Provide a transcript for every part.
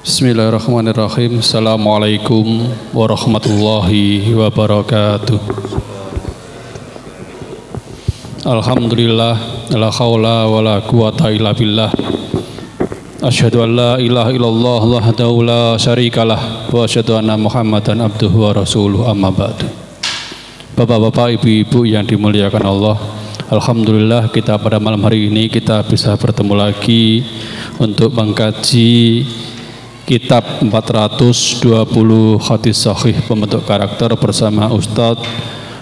Bismillahirrahmanirrahim. Assalamualaikum warahmatullahi wabarakatuh. Alhamdulillah, la haula wala quwata illa billah. Asyhadu an la ilaha illallah wahdahu la syarikalah wa asyhadu anna Muhammadan abduhu wa rasuluhu, amma ba'du. Bapak-bapak, ibu-ibu yang dimuliakan Allah, alhamdulillah kita pada malam hari ini kita bisa bertemu lagi untuk mengkaji kitab 420 hadis sahih pembentuk karakter bersama Ustadz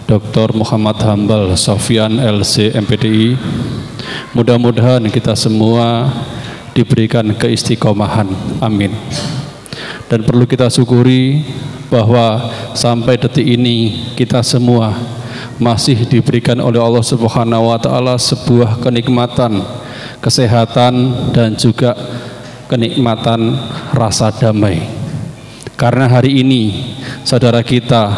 Dr. Muhammad Hambal Sofyan LC MPDI. Mudah-mudahan kita semua diberikan keistiqomahan, amin. Dan perlu kita syukuri bahwa sampai detik ini kita semua masih diberikan oleh Allah Subhanahu wa taala sebuah kenikmatan, kesehatan dan juga kenikmatan rasa damai. Karena hari ini saudara kita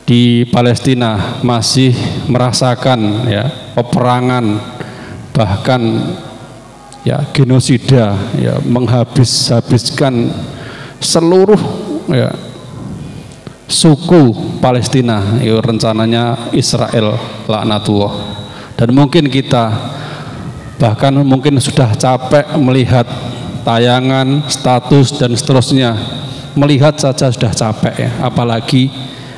di Palestina masih merasakan peperangan, bahkan genosida, menghabiskan seluruh suku Palestina, rencananya Israel laknatullah. Dan mungkin kita bahkan mungkin sudah capek melihat tayangan, status dan seterusnya. Melihat saja sudah capek apalagi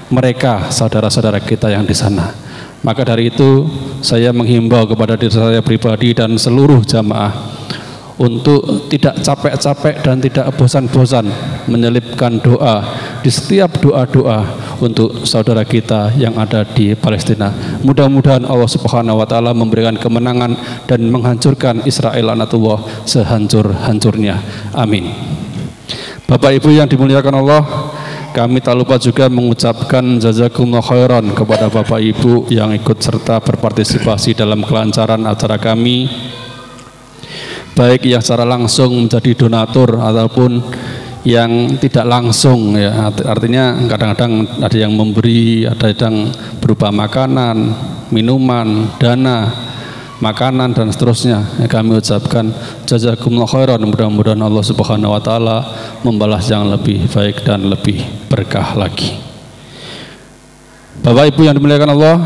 mereka saudara-saudara kita yang di sana. Maka dari itu saya menghimbau kepada diri saya pribadi dan seluruh jamaah untuk tidak capek-capek dan tidak bosan-bosan menyelipkan doa di setiap doa-doa untuk saudara kita yang ada di Palestina. Mudah-mudahan Allah Subhanahu wa taala memberikan kemenangan dan menghancurkan Israel laknatullah sehancur-hancurnya. Amin. Bapak Ibu yang dimuliakan Allah, kami tak lupa juga mengucapkan jazakumullah khairan kepada Bapak Ibu yang ikut serta berpartisipasi dalam kelancaran acara kami, baik yang secara langsung menjadi donatur ataupun yang tidak langsung, artinya kadang-kadang ada yang memberi, ada yang berupa makanan, minuman, dana, makanan dan seterusnya. Kami ucapkan jazakumullah khairan, mudah-mudahan Allah Subhanahu wa taala membalas yang lebih baik dan lebih berkah lagi. Bapak Ibu yang dimuliakan Allah,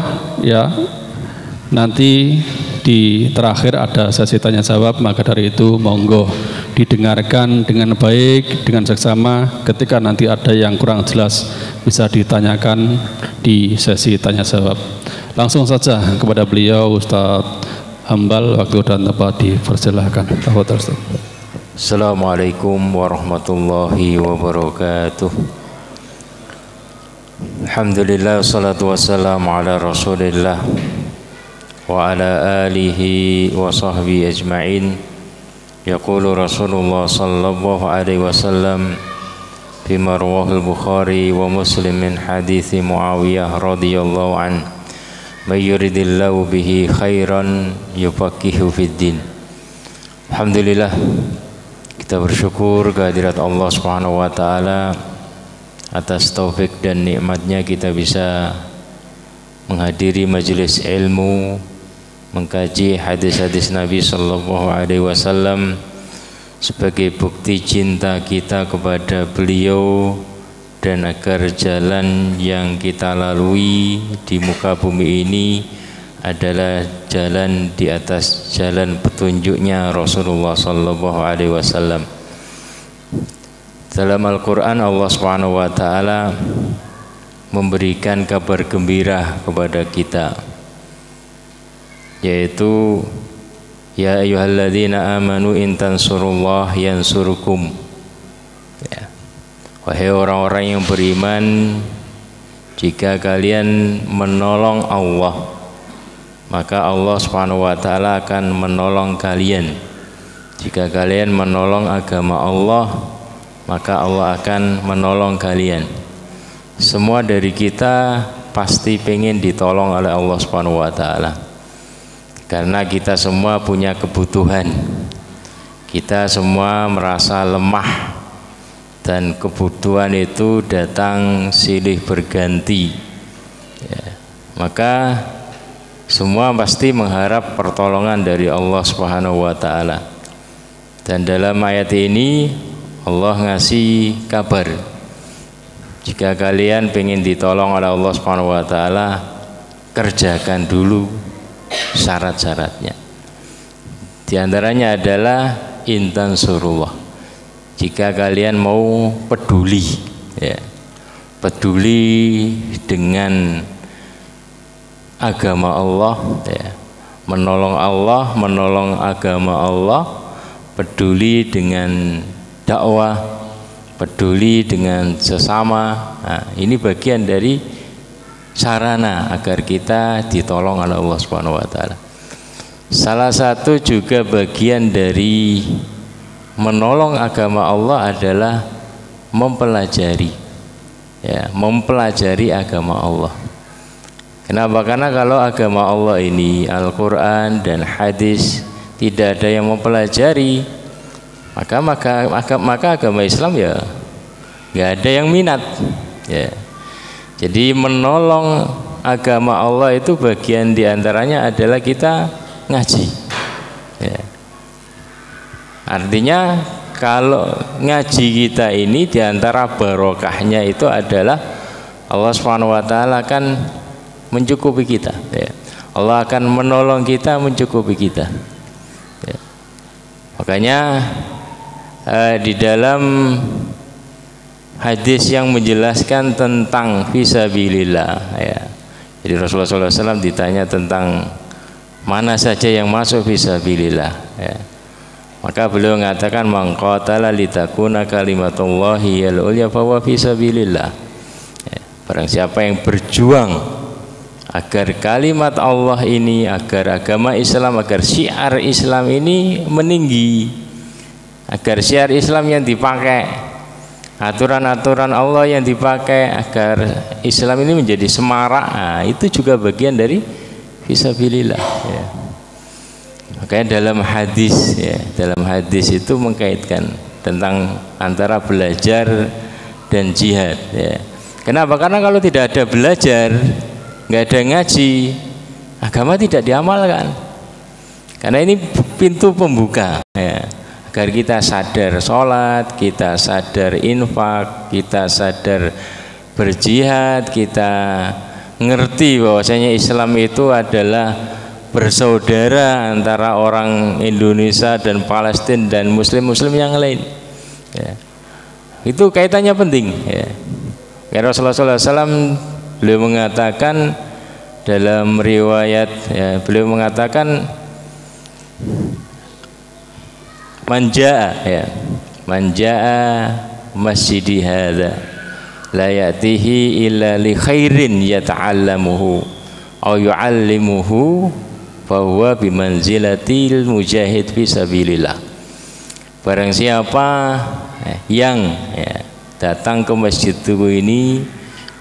nanti di terakhir ada sesi tanya jawab, maka dari itu monggo didengarkan dengan baik, dengan seksama. Ketika nanti ada yang kurang jelas bisa ditanyakan di sesi tanya jawab. Langsung saja kepada beliau Ustadz Hambal, waktu dan tempat dipersilahkan. Assalamualaikum warahmatullahi wabarakatuh. Alhamdulillah, wassalatu wassalamu ala rasulillah wa ala alihi wa sahbihi ajma'in. Yaqulu Rasulullah sallallahu alaihi wasallam bima rawahul Bukhari wa Muslim min hadithi Muawiyah radhiyallahu an, may yuridillahu bihi khairan yufaqihu fiddin. Alhamdulillah, kita bersyukur kehadirat Allah Subhanahu wa taala atas taufik dan nikmatnya kita bisa menghadiri majelis ilmu, mengkaji hadis-hadis Nabi sallallahu alaihi wasallam sebagai bukti cinta kita kepada beliau, dan agar jalan yang kita lalui di muka bumi ini adalah jalan di atas jalan petunjuknya Rasulullah sallallahu alaihi wasallam. Dalam Al-Quran Allah Subhanahu wa taala memberikan kabar gembira kepada kita, yaitu ya ayyuhalladzina amanu in tansurullah yansurukum. Wahai orang-orang yang beriman, jika kalian menolong Allah, maka Allah Subhanahu wa taala akan menolong kalian. Jika kalian menolong agama Allah, maka Allah akan menolong kalian. Semua dari kita pasti pengen ditolong oleh Allah Subhanahu wa taala. Karena kita semua punya kebutuhan. Kita semua merasa lemah, dan kebutuhan itu datang silih berganti. Maka semua pasti mengharap pertolongan dari Allah Subhanahu wa taala. Dan dalam ayat ini Allah ngasih kabar, jika kalian pengen ditolong oleh Allah Subhanahu wa taala, kerjakan dulu syarat-syaratnya. Di antaranya adalah intan surullah. Jika kalian mau peduli, ya, peduli dengan agama Allah, ya, menolong agama Allah, peduli dengan dakwah, peduli dengan sesama. Nah, ini bagian dari sarana agar kita ditolong oleh Allah Subhanahu wa taala. Salah satu juga bagian dari menolong agama Allah adalah mempelajari, ya, mempelajari agama Allah. Kenapa? Karena kalau agama Allah ini Al-Quran dan hadis tidak ada yang mempelajari, maka agama Islam ya nggak ada yang minat, ya. Jadi menolong agama Allah itu bagian diantaranya adalah kita ngaji, ya. Artinya kalau ngaji kita ini diantara barokahnya itu adalah Allah Subhanahu wa taala akan mencukupi kita, ya. Allah akan menolong kita, mencukupi kita, ya. Makanya di dalam hadis yang menjelaskan tentang fisabilillah, ya. Jadi Rasulullah SAW ditanya tentang mana saja yang masuk fisabilillah, ya. Maka beliau mengatakan man qatala litakuna kalimatullahi al-ulya fa huwa fisabilillah. Ya, barang siapa yang berjuang agar kalimat Allah ini, agar agama Islam, agar syiar Islam ini meninggi, agar syiar Islam yang dipakai, aturan-aturan Allah yang dipakai, agar Islam ini menjadi semarak, nah, itu juga bagian dari fisabilillah, ya. Makanya dalam hadis, ya, dalam hadis itu mengkaitkan tentang antara belajar dan jihad, ya. Kenapa? Karena kalau tidak ada belajar, nggak ada ngaji, agama tidak diamalkan. Karena ini pintu pembuka, ya, agar kita sadar sholat, kita sadar infak, kita sadar berjihad, kita ngerti bahwasanya Islam itu adalah bersaudara antara orang Indonesia dan Palestina dan muslim-muslim yang lain, ya. Itu kaitannya penting, ya. Karena Rasulullah SAW beliau mengatakan dalam riwayat, ya, beliau mengatakan manjaa, ya, manjaa masjidi hadza la ya'tihi illa li khairin yata'allamuhu aw yu'allimuhu bahwa bimanzilatil mujahid fisabilillah. Barang siapa yang, ya, datang ke masjid ini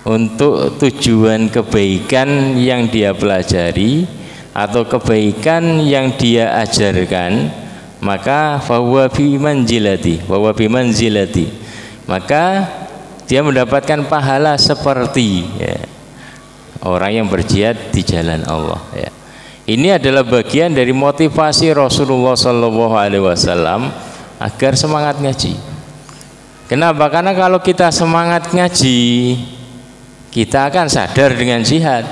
untuk tujuan kebaikan yang dia pelajari atau kebaikan yang dia ajarkan, maka bahwa bimanzilati, maka dia mendapatkan pahala seperti, ya, orang yang berjihad di jalan Allah, ya. Ini adalah bagian dari motivasi Rasulullah SAW agar semangat ngaji. Kenapa? Karena kalau kita semangat ngaji, kita akan sadar dengan jihad,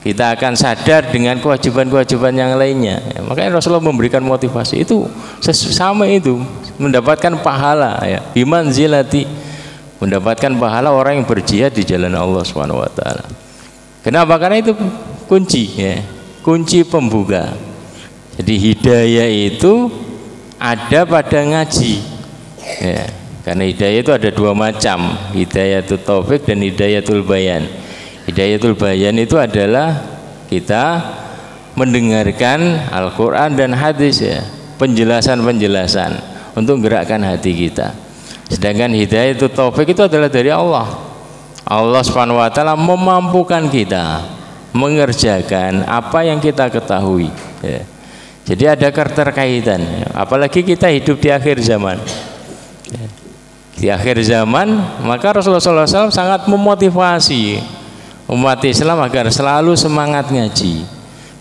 kita akan sadar dengan kewajiban-kewajiban yang lainnya, ya. Makanya Rasulullah memberikan motivasi itu, sama itu mendapatkan pahala, ya, bimanzilati, mendapatkan pahala orang yang berjihad di jalan Allah Subhanahu wa taala. Kenapa? Karena itu kunci, ya, kunci pembuka. Jadi hidayah itu ada pada ngaji, ya. Karena hidayah itu ada dua macam, hidayatul taufik dan hidayatul bayan. Hidayatul bayan itu adalah kita mendengarkan Al-Quran dan hadis, ya, penjelasan-penjelasan untuk menggerakkan hati kita. Sedangkan hidayatul taufik itu adalah dari Allah. Allah Subhanahu wa taala memampukan kita mengerjakan apa yang kita ketahui, ya. Jadi ada keterkaitan, ya. Apalagi kita hidup di akhir zaman, ya. Di akhir zaman, maka Rasulullah SAW sangat memotivasi umat Islam agar selalu semangat ngaji.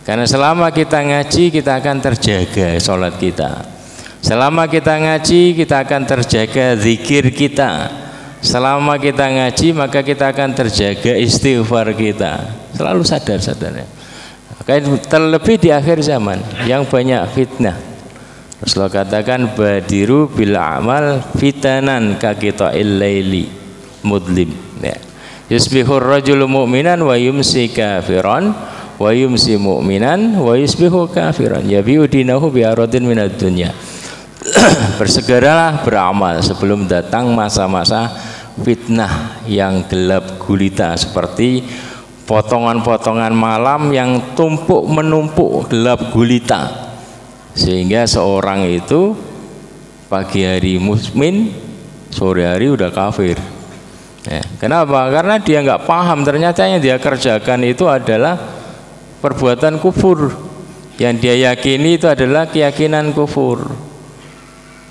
Karena selama kita ngaji, kita akan terjaga sholat kita. Selama kita ngaji, kita akan terjaga zikir kita. Selama kita ngaji, maka kita akan terjaga istighfar kita. Selalu sadar-sadarnya. Terlebih di akhir zaman yang banyak fitnah. Rasulullah katakan badiru bil amal fitanan ka qita'il laili mudlim. Ya. Yusbihur rajulu mu'minan wa yumsi kafiran wa yumsi mu'minan wa yusbihu kafiran yabi'u dinahu bi'aradin minad dunya. Bersegeralah beramal sebelum datang masa-masa fitnah yang gelap gulita seperti potongan-potongan malam yang tumpuk menumpuk gelap gulita, sehingga seorang itu pagi hari mukmin, sore hari udah kafir. Ya, kenapa? Karena dia nggak paham ternyata yang dia kerjakan itu adalah perbuatan kufur, yang dia yakini itu adalah keyakinan kufur.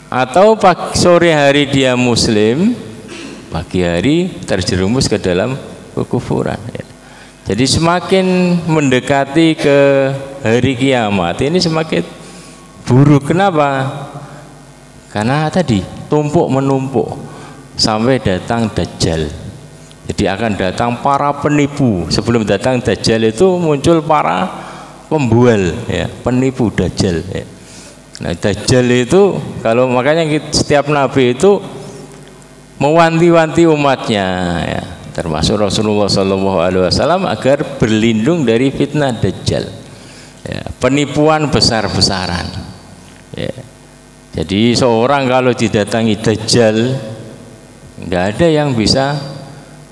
Atau sore hari dia muslim, pagi hari terjerumus ke dalam kekufuran. Ya. Jadi semakin mendekati ke hari kiamat ini semakin buruk. Kenapa? Karena tadi tumpuk menumpuk sampai datang Dajjal. Jadi akan datang para penipu. Sebelum datang Dajjal itu muncul para pembual, ya, penipu Dajjal. Ya. Nah, Dajjal itu kalau makanya setiap nabi itu mewanti-wanti umatnya, ya, termasuk Rasulullah SAW agar berlindung dari fitnah Dajjal, ya, penipuan besar-besaran. Ya. Jadi seorang kalau didatangi Dajjal nggak ada yang bisa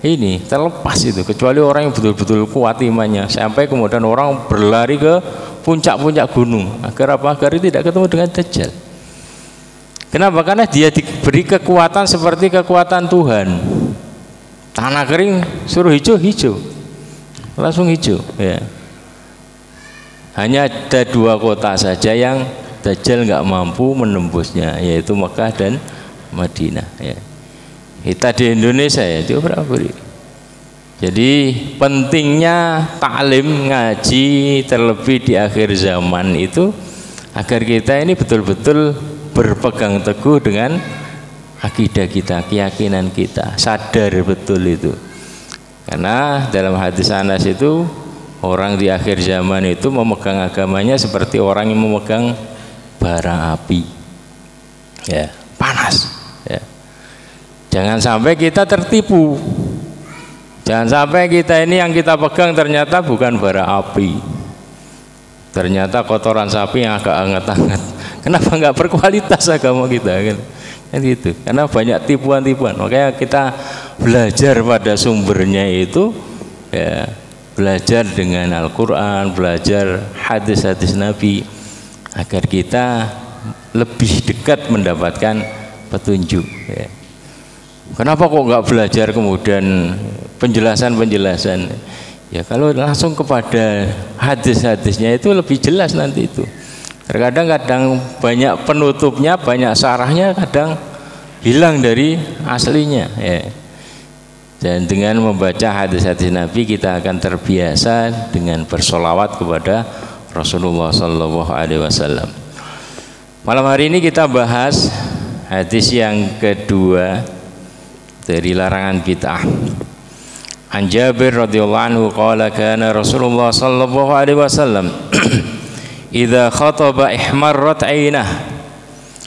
ini terlepas itu kecuali orang yang betul-betul kuat imannya sampai kemudian orang berlari ke puncak-puncak gunung agar apa? Agar tidak ketemu dengan Dajjal. Kenapa? Karena dia diberi kekuatan seperti kekuatan Tuhan. Tanah kering suruh hijau, hijau langsung hijau, ya. Hanya ada 2 kota saja yang Dajjal nggak mampu menembusnya, yaitu Mekah dan Madinah, ya. Kita di Indonesia ya itu berapa? Jadi pentingnya taklim ngaji terlebih di akhir zaman itu agar kita ini betul-betul berpegang teguh dengan akidah kita, keyakinan kita, sadar betul itu. Karena dalam hadis Anas itu orang di akhir zaman itu memegang agamanya seperti orang yang memegang bara api, ya, panas, ya. Jangan sampai kita tertipu. Jangan sampai kita ini yang kita pegang ternyata bukan bara api, ternyata kotoran sapi yang agak hangat-hangat. Kenapa nggak berkualitas agama kita, kan gitu? Karena banyak tipuan-tipuan. Makanya kita belajar pada sumbernya itu, ya, belajar dengan Al-Quran, belajar hadis-hadis Nabi agar kita lebih dekat mendapatkan petunjuk, ya. Kenapa kok nggak belajar kemudian penjelasan-penjelasan? Ya kalau langsung kepada hadis-hadisnya itu lebih jelas nanti itu. Kadang banyak penutupnya, banyak sarahnya, kadang hilang dari aslinya, ya. Dan dengan membaca hadis-hadis Nabi kita akan terbiasa dengan bersolawat kepada Rasulullah SAW. Malam hari ini kita bahas hadis yang kedua dari larangan bid'ah. An Jabir radhiyallahu anhu qala kana Rasulullah sallallahu alaihi wasallam idza khataba ihmarrat 'ainah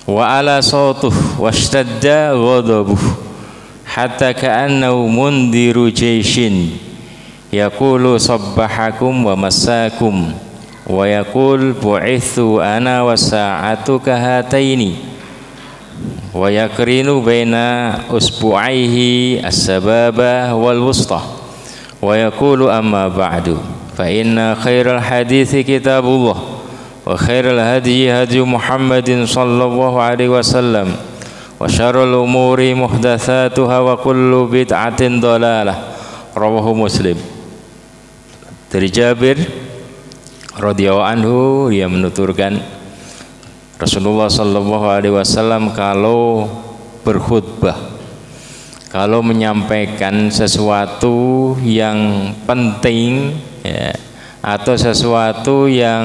wa ala sawtuhu washtadda ghadabuhu hatta ka'annahu mundiru jayshin yaqulu sabbahakum wa massakum wa yaqul bu'ithu ana wasa'atu kahataini wa yakrinu baina usbu'aihi as-sababa wal wusta wa yaqulu amma ba'du fa inna khairal hadithi kitabullah wa khairal hadi hadi Muhammadin sallallahu alaihi wasallam wa syarrul umuri muhdatsatuha wa kullu bid'atin dhalalah. Rawahu Muslim. Dari Jabir radhiyallahu anhu dia menuturkan Rasulullah sallallahu alaihi wasallam kalau berkhutbah, kalau menyampaikan sesuatu yang penting, ya, atau sesuatu yang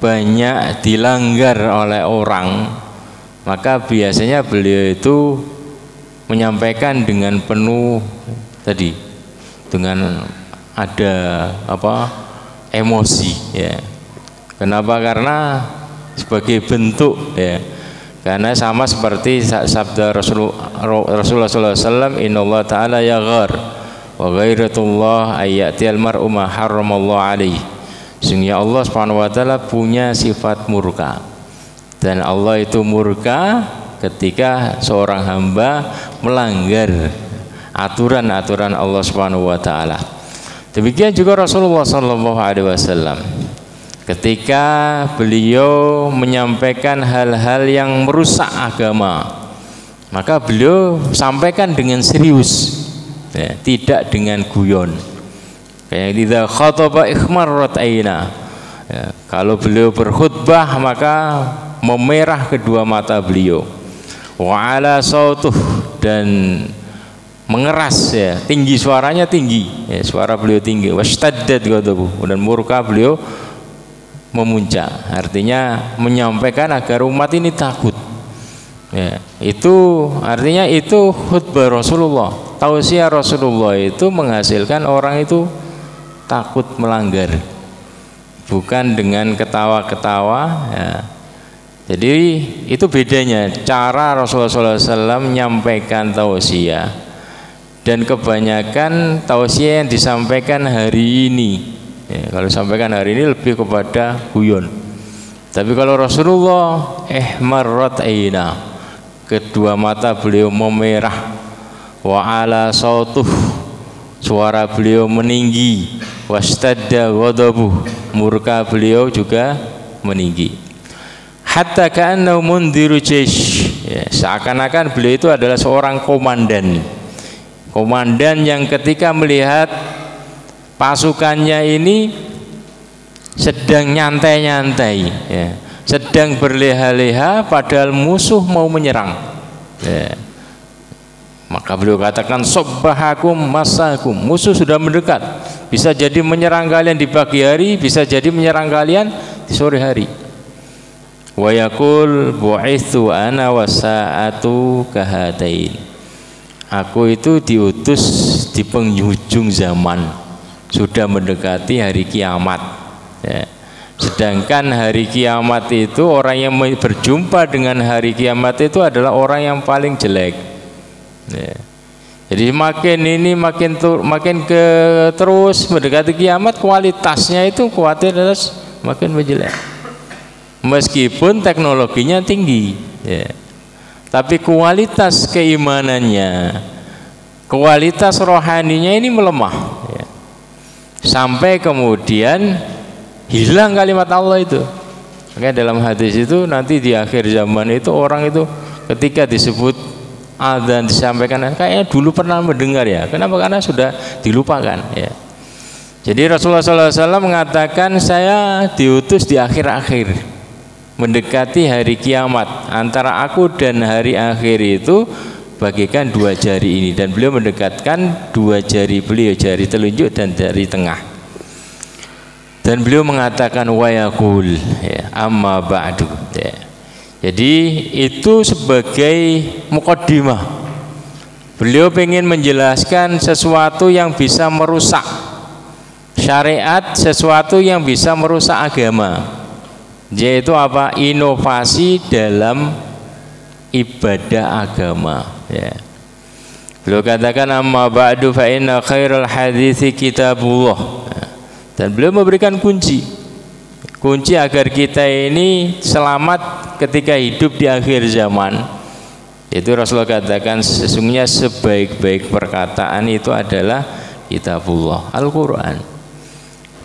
banyak dilanggar oleh orang, maka biasanya beliau itu menyampaikan dengan penuh tadi, dengan ada emosi ya. Kenapa? Karena sebagai bentuk ya. Karena sama seperti sabda Rasulullah SAW, Innallaha ta'ala yaghar wa ghairatullah ayyatiyal mar'u ma harramallahu alaihi. Sesungguhnya Allah Subhanahu wa taala punya sifat murka. Dan Allah itu murka ketika seorang hamba melanggar aturan-aturan Allah Subhanahu wa taala. Demikian juga Rasulullah sallallahu alaihi wasallam. Ketika beliau menyampaikan hal-hal yang merusak agama, maka beliau sampaikan dengan serius ya, tidak dengan guyon. Kayak idza khataba ikhmarrat aina ya, kalau beliau berkhutbah maka memerah kedua mata beliau. Wa ala sautuh, dan mengeras ya, tinggi suaranya tinggi ya, suara beliau tinggi. Washtaddat ghadabuh, dan murka beliau memuncak, artinya menyampaikan agar umat ini takut ya. Itu artinya itu khutbah Rasulullah, tausiah Rasulullah itu menghasilkan orang itu takut melanggar, bukan dengan ketawa-ketawa ya. Jadi itu bedanya cara Rasulullah SAW menyampaikan tausiah, dan kebanyakan tausiah yang disampaikan hari ini ya, kalau sampaikan hari ini lebih kepada guyon. Tapi kalau Rasulullah marrat aina, kedua mata beliau memerah, wa ala sautuh, suara beliau meninggi, wastadda ghadabuh, murka beliau juga meninggi. Hatta ka'annahu mundhiru jaish ya, seakan-akan beliau itu adalah seorang komandan yang ketika melihat pasukannya ini sedang nyantai-nyantai ya, sedang berleha-leha padahal musuh mau menyerang ya. Maka beliau katakan sobbahakum masakum, musuh sudah mendekat, bisa jadi menyerang kalian di pagi hari, bisa jadi menyerang kalian di sore hari. Wa yaqul bu'ithu ana wasa'atu kahadain, aku itu diutus di penghujung zaman, sudah mendekati hari kiamat ya. Sedangkan hari kiamat itu, orang yang berjumpa dengan hari kiamat itu adalah orang yang paling jelek ya. Jadi makin terus mendekati kiamat, kualitasnya itu khawatir terus makin menjelek, meskipun teknologinya tinggi ya. Tapi kualitas keimanannya, kualitas rohaninya ini melemah ya. Sampai kemudian hilang kalimat Allah itu. Makanya dalam hadis itu nanti di akhir zaman itu orang itu ketika disebut adzan disampaikan, kayaknya dulu pernah mendengar ya. Kenapa? Karena sudah dilupakan ya. Jadi Rasulullah SAW mengatakan, saya diutus di akhir-akhir, mendekati hari kiamat. Antara aku dan hari akhir itu bagikan dua jari ini, dan beliau mendekatkan dua jari beliau, jari telunjuk dan jari tengah, dan beliau mengatakan wa yaqul ya, amma ba'du ya. Jadi itu sebagai muqaddimah, beliau ingin menjelaskan sesuatu yang bisa merusak syariat, sesuatu yang bisa merusak agama, yaitu apa? Inovasi dalam ibadah agama ya. Beliau katakan amma ba'du fa inna khairal hadithi kitabullah ya. Dan beliau memberikan kunci agar kita ini selamat ketika hidup di akhir zaman. Itu Rasulullah katakan sesungguhnya sebaik-baik perkataan itu adalah kitabullah, Al-Quran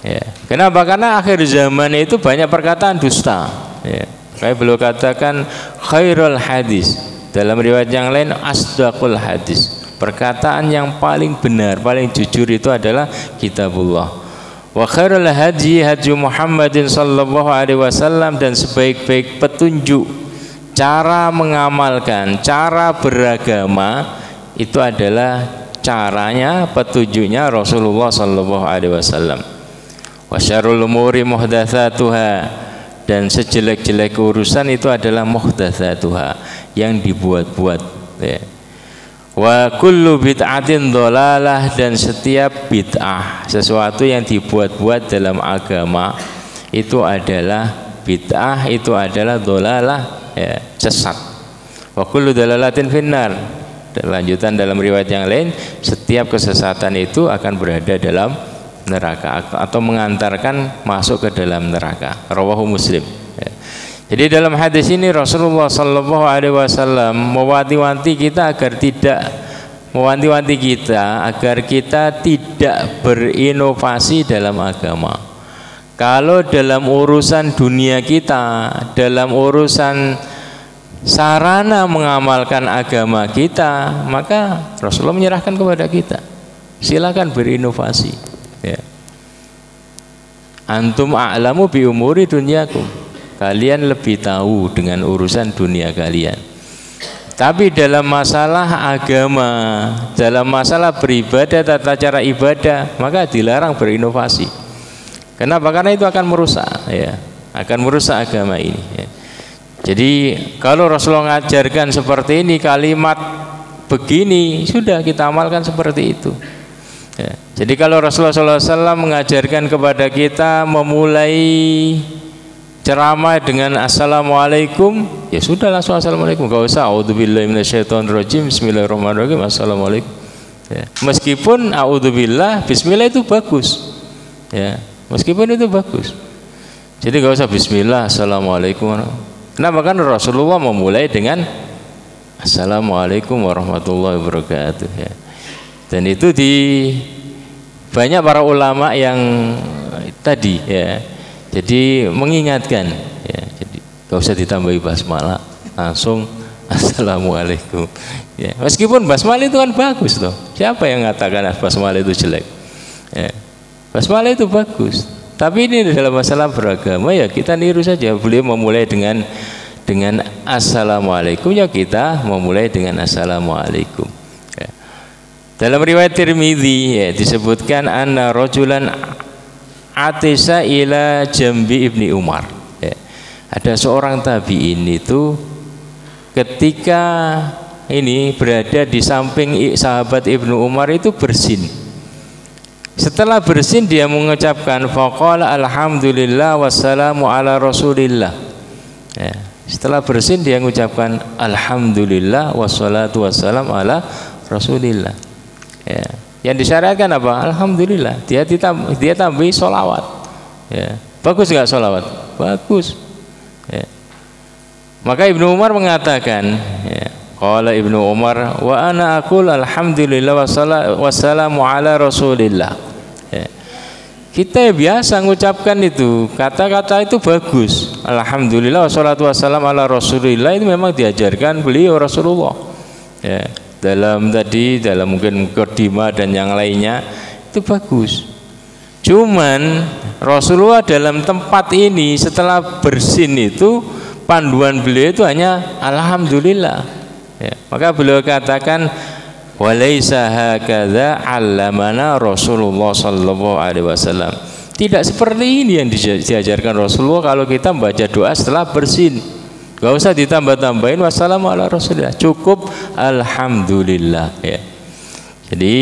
ya. Kenapa? Karena akhir zaman itu banyak perkataan dusta ya. Kayak beliau katakan khairul hadis, dalam riwayat yang lain asdaqul hadis, perkataan yang paling benar, paling jujur itu adalah kitabullah. Wa khairul hadi hadi Muhammadin sallallahu alaihi wasallam, dan sebaik-baik petunjuk cara mengamalkan, cara beragama itu adalah caranya, petunjuknya Rasulullah sallallahu alaihi wasallam. Wa syarrul umuri muhdatsatuha, dan sejelek-jelek urusan itu adalah muhdatsatuha, yang dibuat-buat, ya. Wa kullu bid'atin dhalalah, dan setiap bid'ah, sesuatu yang dibuat-buat dalam agama itu adalah bid'ah, itu adalah dhalalah, ya, sesat. Wa kullu dhalalatin finnar. Lanjutan dalam riwayat yang lain, setiap kesesatan itu akan berada dalam neraka atau mengantarkan masuk ke dalam neraka. Rawahu Muslim. Ya. Jadi dalam hadis ini Rasulullah Sallallahu Alaihi Wasallam mewanti-wanti kita agar kita tidak berinovasi dalam agama. Kalau dalam urusan dunia kita, dalam urusan sarana mengamalkan agama kita, maka Rasulullah menyerahkan kepada kita, silakan berinovasi, ya. Antum a'lamu bi umuri dunyakum, kalian lebih tahu dengan urusan dunia kalian. Tapi dalam masalah agama, dalam masalah beribadah, tata cara ibadah, maka dilarang berinovasi. Kenapa? Karena itu akan merusak, ya, akan merusak agama ini, ya. Jadi kalau Rasulullah mengajarkan seperti ini, kalimat begini, sudah kita amalkan seperti itu, ya. Jadi kalau Rasulullah SAW mengajarkan kepada kita memulai ceramah dengan assalamualaikum, ya sudah langsung assalamualaikum, gak usah a'udzubillahi minasyaitonirrajim, bismillahirrahmanirrahim, assalamualaikum, ya. Meskipun a'udzubillah, bismillah itu bagus, ya, meskipun itu bagus. Jadi gak usah bismillah, assalamualaikum. Kenapa? Kan Rasulullah memulai dengan assalamualaikum warahmatullahi wabarakatuh, ya. Dan itu di banyak para ulama yang tadi, ya, jadi mengingatkan, ya, jadi gak usah ditambahi basmalah, langsung assalamualaikum, ya. Meskipun basmalah itu kan bagus toh. Siapa yang mengatakan basmalah itu jelek, ya. Basmalah itu bagus. Tapi ini dalam masalah beragama, ya kita niru saja. Beliau memulai dengan assalamualaikum, ya kita memulai dengan assalamualaikum, ya. Dalam riwayat Tirmidzi, ya, disebutkan anna rajulan atisa ila jambi Ibni Umar, ya. Ada seorang tabi'in itu ketika ini berada di samping sahabat Ibnu Umar itu bersin. Setelah bersin dia mengucapkan faqala alhamdulillah wassalamu ala rasulillah, ya. Setelah bersin dia mengucapkan alhamdulillah wassalatu wassalam ala rasulillah, ya. Yang disyariatkan apa? Alhamdulillah. Dia tambahi sholawat, ya. Bagus nggak sholawat? Bagus, ya. Maka Ibnu Umar mengatakan, ya, qala Ibnu Umar wa ana aqul alhamdulillah wassalamu ala rasulillah, ya. Kita biasa mengucapkan itu, kata-kata itu bagus. Alhamdulillah wassalatu wassalam ala rasulillah itu memang diajarkan beliau Rasulullah, ya. Dalam mungkin mukaddimah dan yang lainnya itu bagus. Cuman Rasulullah dalam tempat ini setelah bersin itu panduan beliau itu hanya alhamdulillah, ya. Maka beliau katakan walaisa hakadza 'allamana Rasulullah sallallahu alaihi wasallam. Tidak seperti ini yang diajarkan Rasulullah kalau kita membaca doa setelah bersin. Gak usah ditambah-tambahin wassalamu ala rasulillah, cukup alhamdulillah, ya. Jadi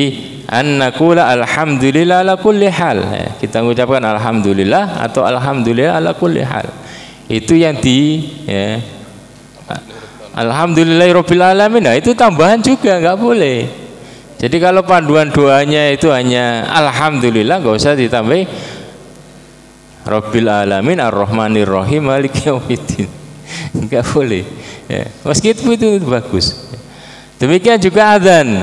annaqula alhamdulillah ala kulli hal, ya. Kita mengucapkan alhamdulillah atau alhamdulillah ala kulli hal. Itu yang ya, alhamdulillahirabbil alamin. Nah, itu tambahan juga nggak boleh. Jadi kalau panduan doanya itu hanya alhamdulillah, nggak usah ditambah rabbil alamin arrahmanir rahim maliki yaumiddin, nggak boleh, ya. Meskipun itu bagus. Demikian juga adzan.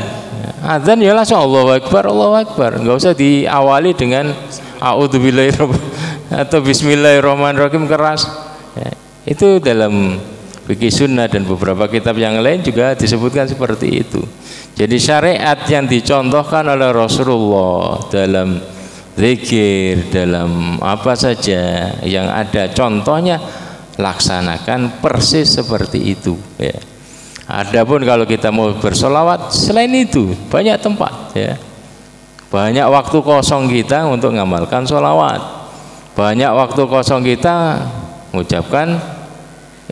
Adzan ya langsung Allahu Akbar, nggak usah diawali dengan a'udzubillahi atau bismillahirrahmanirrahim keras, ya. Itu dalam fikih sunnah dan beberapa kitab yang lain juga disebutkan seperti itu. Jadi syariat yang dicontohkan oleh Rasulullah dalam zikir, dalam apa saja yang ada contohnya, laksanakan persis seperti itu, ya. Adapun kalau kita mau bersolawat selain itu banyak tempat, ya. Banyak waktu kosong kita untuk mengamalkan solawat. Banyak waktu kosong kita mengucapkan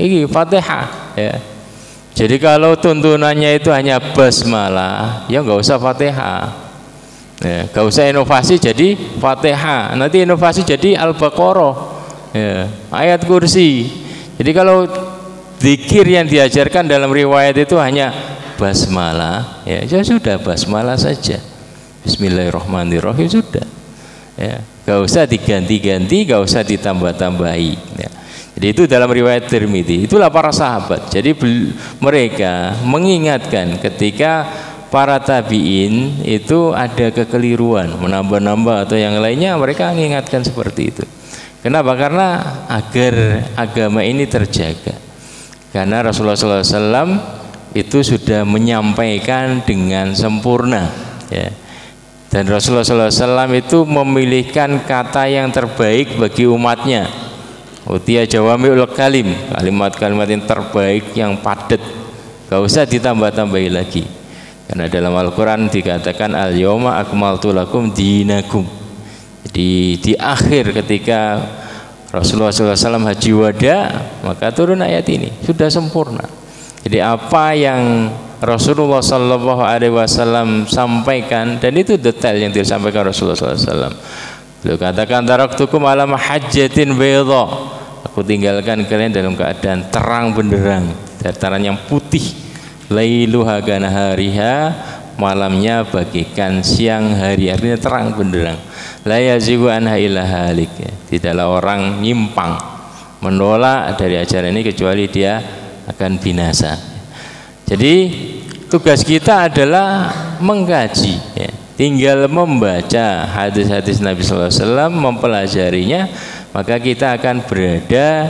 ini Fatihah ya. Jadi kalau tuntunannya itu hanya basmalah, ya nggak usah Fatihah. Ya, nggak usah inovasi jadi Fatihah. Nanti inovasi jadi Al-Baqarah, ya, ayat kursi. Jadi kalau zikir yang diajarkan dalam riwayat itu hanya basmalah, ya sudah basmalah saja. Bismillahirrahmanirrahim sudah. Ya, nggak usah diganti-ganti, nggak usah ditambah-tambahi. Ya. Jadi itu dalam riwayat Tirmidzi. Itulah para sahabat. Jadi mereka mengingatkan ketika para tabi'in itu ada kekeliruan, menambah-nambah atau yang lainnya, mereka mengingatkan seperti itu. Kenapa? Karena agar agama ini terjaga. Karena Rasulullah SAW itu sudah menyampaikan dengan sempurna, ya. Dan Rasulullah SAW itu memilihkan kata yang terbaik bagi umatnya. Utia jawami'ul kalim, kalimat-kalimat yang terbaik, yang padat, gak usah ditambah-tambahi lagi. Karena dalam Al-Quran dikatakan al-yawma akmaltu lakum dinakum. Jadi di akhir ketika Rasulullah SAW haji wada, maka turun ayat ini, sudah sempurna. Jadi apa yang Rasulullah SAW sampaikan, dan itu detail yang disampaikan Rasulullah SAW. Beliau katakan taraktukum ala mahajjatin bayda, aku tinggalkan kalian dalam keadaan terang benderang, dataran yang putih, lailuha kanahariha, malamnya bagaikan siang hari, artinya terang benderang. La yazigu anha illa halik, tidaklah orang nyimpang menolak dari ajaran ini kecuali dia akan binasa. Jadi tugas kita adalah mengkaji, ya. Tinggal membaca hadis-hadis Nabi SAW, mempelajarinya, maka kita akan berada,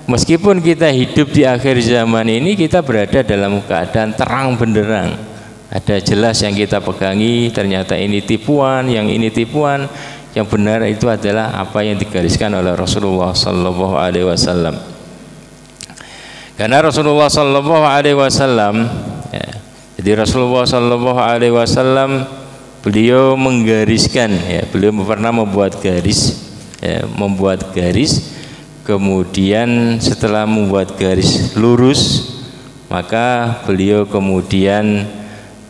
meskipun kita hidup di akhir zaman ini, kita berada dalam keadaan terang benderang. Ada jelas yang kita pegangi, ternyata ini tipuan, yang ini tipuan, yang benar itu adalah apa yang digariskan oleh Rasulullah SAW. Karena Rasulullah SAW, ya, jadi Rasulullah SAW beliau menggariskan, ya, beliau pernah membuat garis, ya, kemudian setelah membuat garis lurus, maka beliau kemudian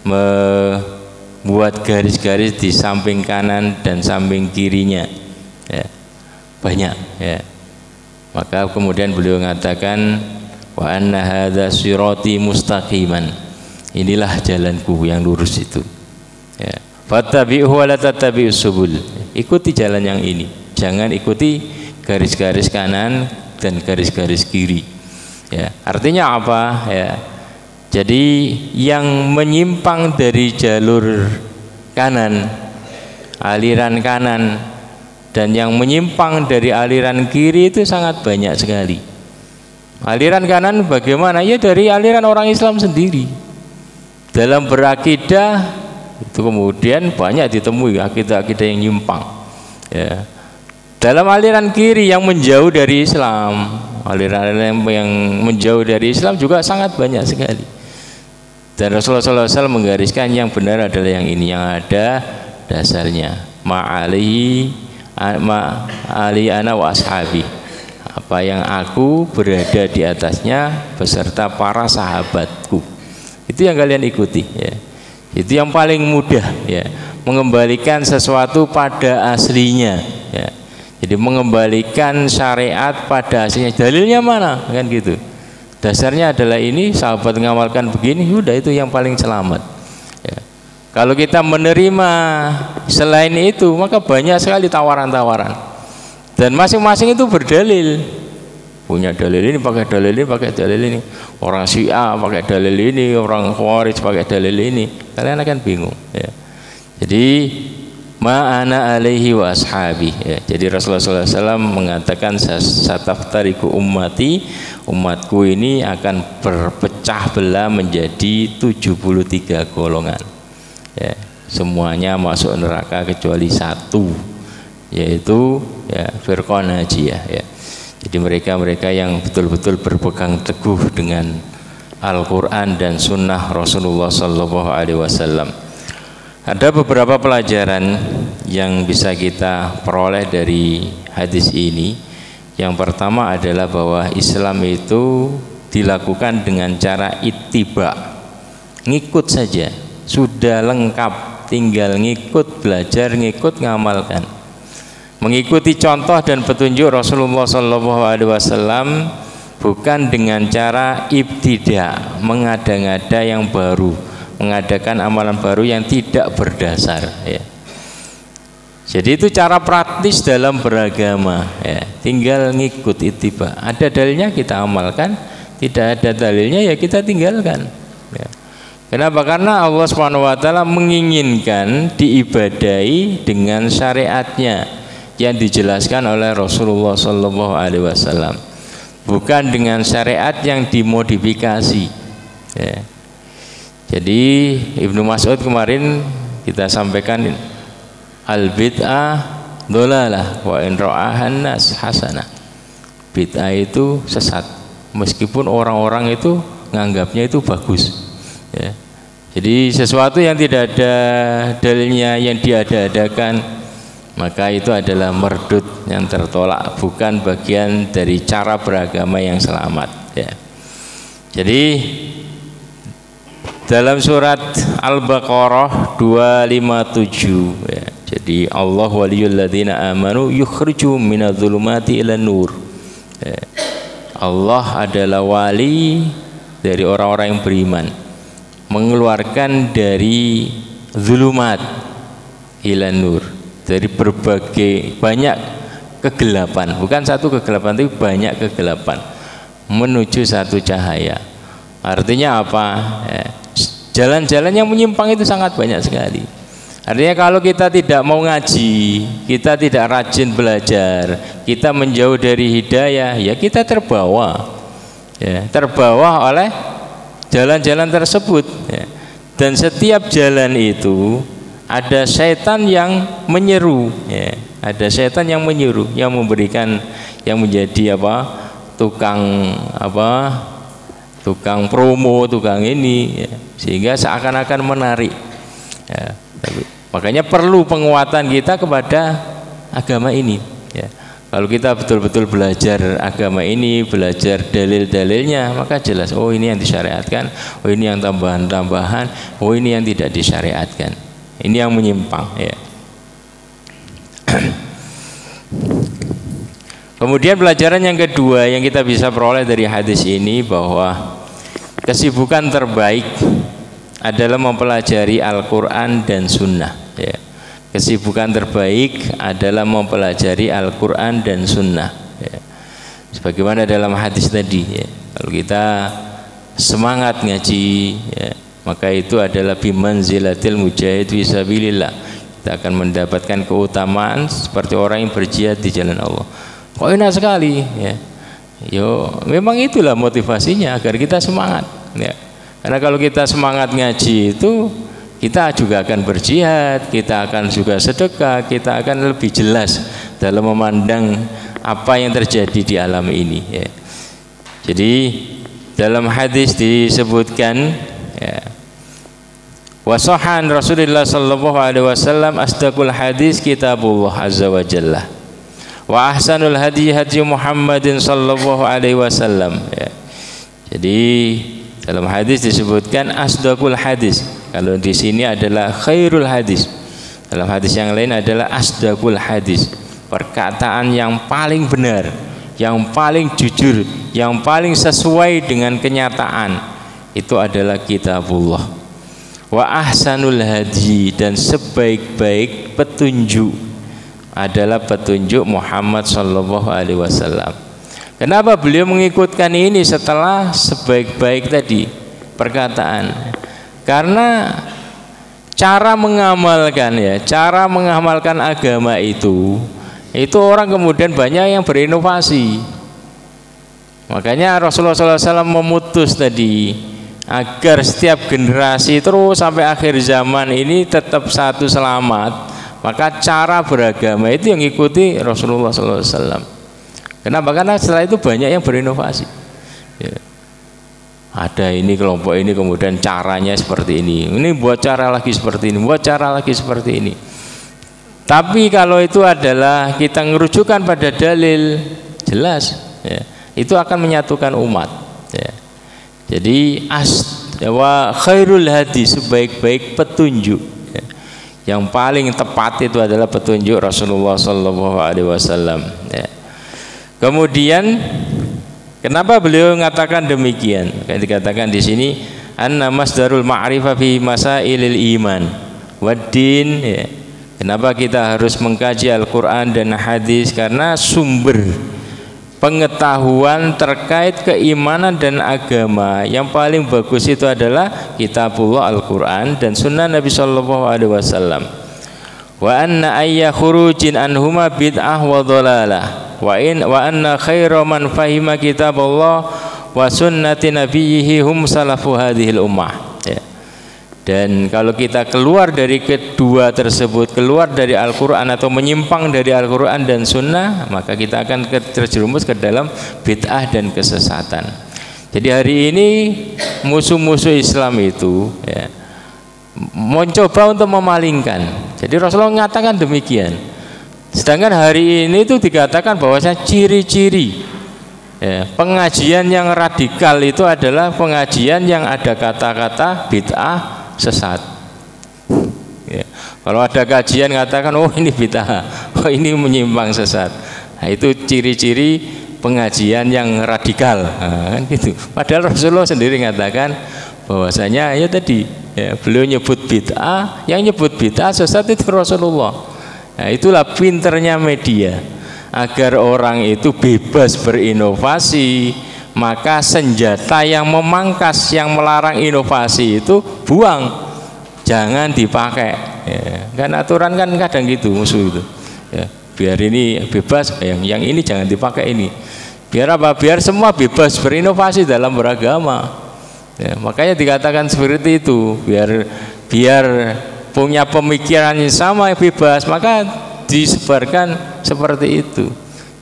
membuat garis-garis di samping kanan dan samping kirinya, ya, banyak, ya. Maka kemudian beliau mengatakan wa anna hadza sirati mustaqiman, inilah jalanku yang lurus itu, ya. Fattabi'uhu wa la tattabi'us subul, ikuti jalan yang ini, jangan ikuti garis-garis kanan dan garis-garis kiri, ya. Artinya apa, ya? Jadi yang menyimpang dari jalur kanan, aliran kanan, dan yang menyimpang dari aliran kiri itu sangat banyak sekali. Aliran kanan bagaimana? Ya dari aliran orang Islam sendiri. Dalam berakidah itu kemudian banyak ditemui akidah-akidah yang nyimpang, ya. Dalam aliran kiri yang menjauh dari Islam, aliran yang menjauh dari Islam juga sangat banyak sekali. Dan Rasulullah SAW menggariskan yang benar adalah yang ini, yang ada dasarnya, ma'ali ana wa ashabi, apa yang aku berada di atasnya beserta para sahabatku, itu yang kalian ikuti, ya. Itu yang paling mudah, ya, mengembalikan sesuatu pada aslinya, ya. Jadi mengembalikan syariat pada aslinya. Dalilnya mana? Kan gitu. Dasarnya adalah ini, sahabat mengamalkan begini, udah itu yang paling selamat, ya. Kalau kita menerima selain itu, maka banyak sekali tawaran-tawaran, dan masing-masing itu berdalil. Punya dalil ini, pakai dalil ini, pakai dalil ini. Orang Syiah pakai dalil ini, orang Khawarij pakai dalil ini. Kalian akan bingung, ya. Jadi ma'ana alaihi wa ashabi, ya. Jadi Rasulullah SAW mengatakan sataftariku ummati, umatku ini akan berpecah belah menjadi 73 golongan, ya. Semuanya masuk neraka kecuali satu, yaitu, ya, firqah najiyah, ya. Jadi mereka-mereka yang betul-betul berpegang teguh dengan Al-Quran dan Sunnah Rasulullah SAW. Ada beberapa pelajaran yang bisa kita peroleh dari hadis ini. Yang pertama adalah bahwa Islam itu dilakukan dengan cara ittiba, ngikut saja, sudah lengkap, tinggal ngikut, belajar, ngikut, ngamalkan, mengikuti contoh dan petunjuk Rasulullah SAW, bukan dengan cara ibtida, mengada-ngada yang baru, mengadakan amalan baru yang tidak berdasar, ya. Jadi itu cara praktis dalam beragama, ya. Tinggal ngikut ittiba. Ada dalilnya kita amalkan, tidak ada dalilnya ya kita tinggalkan, ya. Kenapa? Karena Allah SWT menginginkan diibadahi dengan syariatnya yang dijelaskan oleh Rasulullah SAW, bukan dengan syariat yang dimodifikasi, ya. Jadi Ibnu Mas'ud kemarin kita sampaikan, al bid'ah dhalalah wa in ra'ahan nas hasanah. Bid'ah itu sesat, meskipun orang-orang itu nganggapnya itu bagus, ya. Jadi sesuatu yang tidak ada dalilnya, yang diada-adakan, maka itu adalah merdud, yang tertolak, bukan bagian dari cara beragama yang selamat, ya. Jadi dalam surat Al-Baqarah 257, ya. Jadi Allah waliyul ladzina amanu yukhrijuhum minadh-dhulumati ilan nur, ya. Allah adalah wali dari orang-orang yang beriman, mengeluarkan dari zulumat ilan nur, dari berbagai banyak kegelapan, bukan satu kegelapan tapi banyak kegelapan, menuju satu cahaya. Artinya apa? Jalan-jalan yang menyimpang itu sangat banyak sekali. Artinya kalau kita tidak mau ngaji, kita tidak rajin belajar, kita menjauh dari hidayah, ya kita terbawa, ya, terbawa oleh jalan-jalan tersebut, ya. Dan setiap jalan itu ada setan yang menyeru, ya. Ada setan yang menyeru, yang memberikan, yang menjadi tukang promo, tukang ini, ya. Sehingga seakan-akan menarik, ya. Makanya perlu penguatan kita kepada agama ini, ya. Kalau kita betul-betul belajar agama ini, belajar dalil-dalilnya, maka jelas, oh ini yang disyariatkan, oh ini yang tambahan-tambahan, oh ini yang tidak disyariatkan, ini yang menyimpang, ya. Kemudian pelajaran yang kedua yang kita bisa peroleh dari hadis ini, bahwa kesibukan terbaik adalah mempelajari Al-Quran dan Sunnah, ya. Kesibukan terbaik adalah mempelajari Al-Quran dan Sunnah, ya. Sebagaimana dalam hadis tadi, ya. Kalau kita semangat ngaji, ya, maka itu adalah bimanzilatil mujahid fisabilillah. Kita akan mendapatkan keutamaan seperti orang yang berjihad di jalan Allah. Kok enak sekali, ya. Yo, memang itulah motivasinya agar kita semangat, ya. Karena kalau kita semangat ngaji itu, kita juga akan berjihad, kita akan juga sedekah, kita akan lebih jelas dalam memandang apa yang terjadi di alam ini, ya. Jadi dalam hadis disebutkan, ya, wasohan Rasulullah sallallahu alaihi wasallam asdaqul hadis kitabullah azza wa jalla wa ahsanul hadi hadi Muhammadin sallallahu alaihi wasallam, ya. Jadi dalam hadis disebutkan asdaqul hadis. Kalau di sini adalah khairul hadis. Dalam hadis yang lain adalah asdaqul hadis. Perkataan yang paling benar, yang paling jujur, yang paling sesuai dengan kenyataan, itu adalah kitabullah. Wa ahsanul hadi, dan sebaik-baik petunjuk adalah petunjuk Muhammad sallallahu alaihi wasallam. Kenapa beliau mengikutkan ini setelah sebaik-baik tadi perkataan? Karena cara mengamalkan, ya, cara mengamalkan agama itu orang kemudian banyak yang berinovasi. Makanya Rasulullah SAW memutus tadi agar setiap generasi terus sampai akhir zaman ini tetap satu selamat, maka cara beragama itu yang ikuti Rasulullah SAW. Kenapa? Karena setelah itu banyak yang berinovasi, ya. Ada ini kelompok ini kemudian caranya seperti ini buat cara lagi seperti ini, buat cara lagi seperti ini. Tapi kalau itu adalah kita ngerujukan pada dalil, jelas ya. Itu akan menyatukan umat ya. Jadi wa khairul hadi, sebaik-baik petunjuk ya. Yang paling tepat itu adalah petunjuk Rasulullah sallallahu alaihi wasallam ya. Kemudian kenapa beliau mengatakan demikian? Kayak dikatakan di sini anna masdarul ma'rifah fi masailil iman waddin ya. Kenapa kita harus mengkaji Al-Qur'an dan hadis? Karena sumber pengetahuan terkait keimanan dan agama yang paling bagus itu adalah kitabullah Al-Qur'an dan sunnah Nabi sallallahu alaihi wasallam. Wa anna ayya khurujin anhuma bid'ah wa dhalalah wa anna khaira man fahima kitaballah wa sunnati nabiyhi hum salafu hadhil ummah ya. Dan kalau kita keluar dari kedua tersebut, keluar dari Al-Quran atau menyimpang dari Al-Quran dan Sunnah, maka kita akan terjerumus ke dalam bid'ah dan kesesatan. Jadi hari ini musuh-musuh Islam itu ya, mencoba untuk memalingkan. Jadi Rasulullah mengatakan demikian. Sedangkan hari ini itu dikatakan bahwasanya ciri-ciri ya, pengajian yang radikal itu adalah pengajian yang ada kata-kata bid'ah, sesat ya. Kalau ada kajian katakan oh ini bid'ah, oh ini menyimpang sesat, nah, itu ciri-ciri pengajian yang radikal kan gitu. Padahal Rasulullah sendiri mengatakan bahwasanya ya tadi ya, beliau nyebut bid'ah, yang nyebut bid'ah sesat itu Rasulullah. Nah, itulah pinternya media agar orang itu bebas berinovasi. Maka senjata yang memangkas, yang melarang inovasi itu buang, jangan dipakai ya. Kan aturan kan kadang gitu musuh itu ya. Biar ini bebas, yang ini jangan dipakai ini. Biar apa? Biar semua bebas berinovasi dalam beragama ya. Makanya dikatakan seperti itu, biar punya pemikiran yang sama bebas, maka disebarkan seperti itu.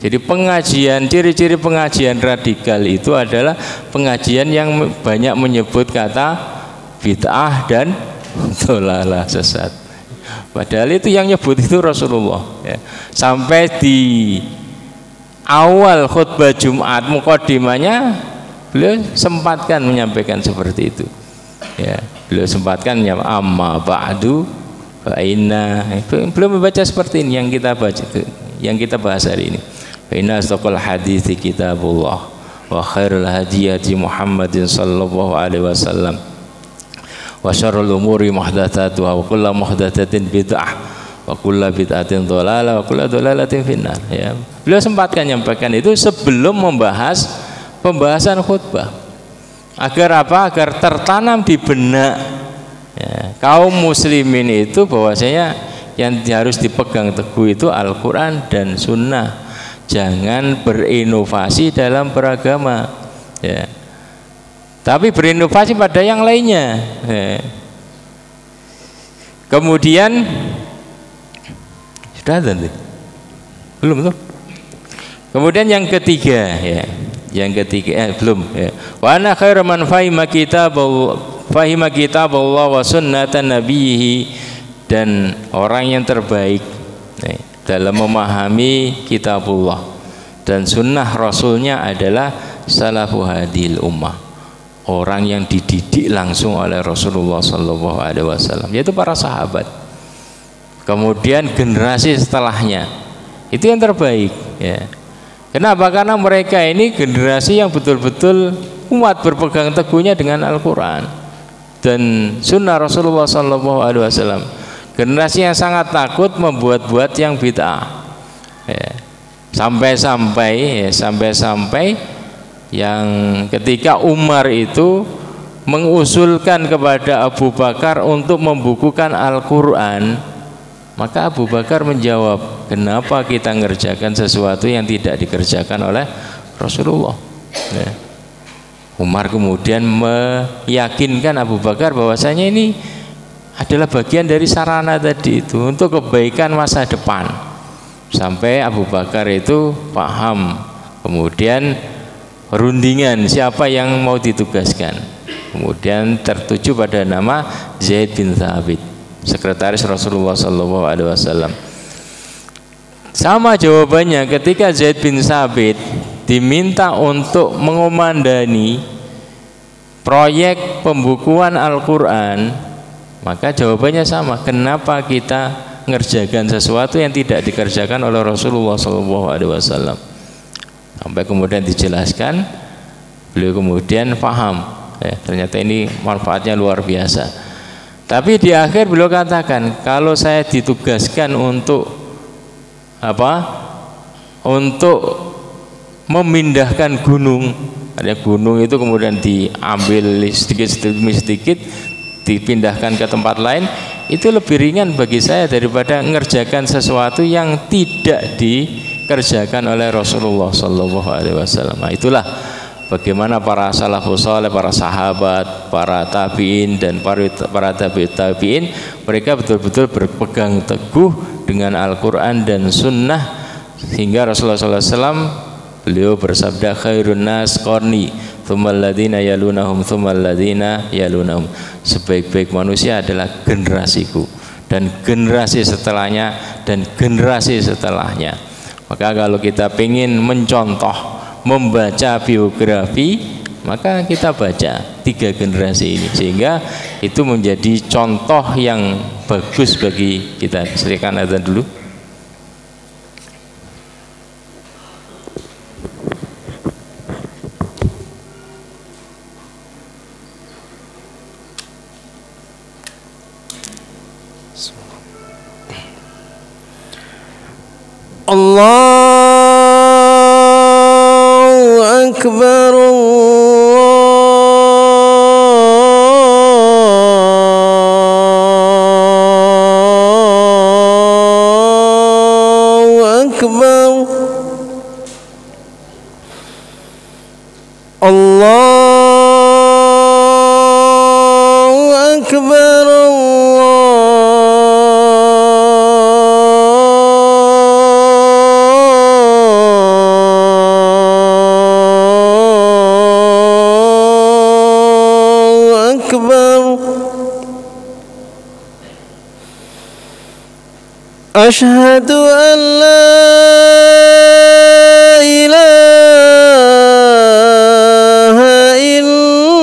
Jadi pengajian, ciri-ciri pengajian radikal itu adalah pengajian yang banyak menyebut kata bid'ah dan dhalalah, sesat. Padahal itu yang nyebut itu Rasulullah ya. Sampai di awal khutbah Jumat muqaddimahnya beliau sempatkan menyampaikan seperti itu ya. Beliau sempatkan amma ba'du fa inna, beliau membaca seperti ini yang kita baca, yang kita bahas hari ini. Inna astaqal hadithi kitabullah wa khairul hadiyati Muhammadin sallallahu alaihi wasallam wa syarrul umuri muhdatsatuha wa kullu muhdatsatin bid'ah wa kullu bid'atin dhalalah wa kullu dhalalatin finnar ya. Beliau sempatkan menyampaikan itu sebelum membahas pembahasan khutbah. Agar apa? Agar tertanam di benak ya, kaum muslimin itu bahwasanya yang harus dipegang teguh itu Al-Qur'an dan Sunnah. Jangan berinovasi dalam beragama ya. Tapi berinovasi pada yang lainnya ya. Kemudian sudah ada nih? Belum tuh. Kemudian yang ketiga ya. Yang ketiga belum ya. Wa ana khairu man fahima kitabullah wa sunnatan nabiyhi, dan orang yang terbaik ya, dalam memahami kitabullah dan sunnah rasulnya adalah salafu hadil ummah, orang yang dididik langsung oleh Rasulullah sallallahu alaihi wasallam, yaitu para sahabat. Kemudian generasi setelahnya itu yang terbaik ya. Kenapa? Karena mereka ini generasi yang betul-betul kuat berpegang teguhnya dengan Al-Quran dan sunnah Rasulullah sallallahu alaihi wasallam. Generasi yang sangat takut membuat-buat yang bid'ah ya. Sampai-sampai yang ketika Umar itu mengusulkan kepada Abu Bakar untuk membukukan Al-Quran, maka Abu Bakar menjawab, kenapa kita ngerjakan sesuatu yang tidak dikerjakan oleh Rasulullah ya. Umar kemudian meyakinkan Abu Bakar bahwasanya ini adalah bagian dari sarana tadi itu untuk kebaikan masa depan. Sampai Abu Bakar itu paham, kemudian rundingan siapa yang mau ditugaskan, kemudian tertuju pada nama Zaid bin Thabit, sekretaris Rasulullah sallallahu alaihi wasallam. Sama jawabannya ketika Zaid bin Sabit diminta untuk mengomandani proyek pembukuan Al-Quran, maka jawabannya sama. Kenapa kita ngerjakan sesuatu yang tidak dikerjakan oleh Rasulullah SAW? Sampai kemudian dijelaskan, beliau kemudian paham, ternyata ini manfaatnya luar biasa. Tapi di akhir beliau katakan, kalau saya ditugaskan untuk untuk memindahkan gunung, ada gunung itu kemudian diambil sedikit demi sedikit dipindahkan ke tempat lain, itu lebih ringan bagi saya daripada mengerjakan sesuatu yang tidak dikerjakan oleh Rasulullah SAW. Nah, itulah bagaimana para salafus saleh, para sahabat, para tabiin dan para tabiin, mereka betul-betul berpegang teguh dengan Al-Quran dan Sunnah, sehingga Rasulullah SAW beliau bersabda, khairun nas qarni tsummal ladzina yalunahum tsummal ladzina yalunahum. Sebaik-baik manusia adalah generasiku, dan generasi setelahnya, dan generasi setelahnya. Maka kalau kita ingin mencontoh, membaca biografi, maka kita baca 3 generasi ini, sehingga itu menjadi contoh yang bagus bagi kita. Silakan azan dulu. Allahu Akbar, Allahu Akbar, Allahu Akbar, Ashhadu an la ilaha illallah.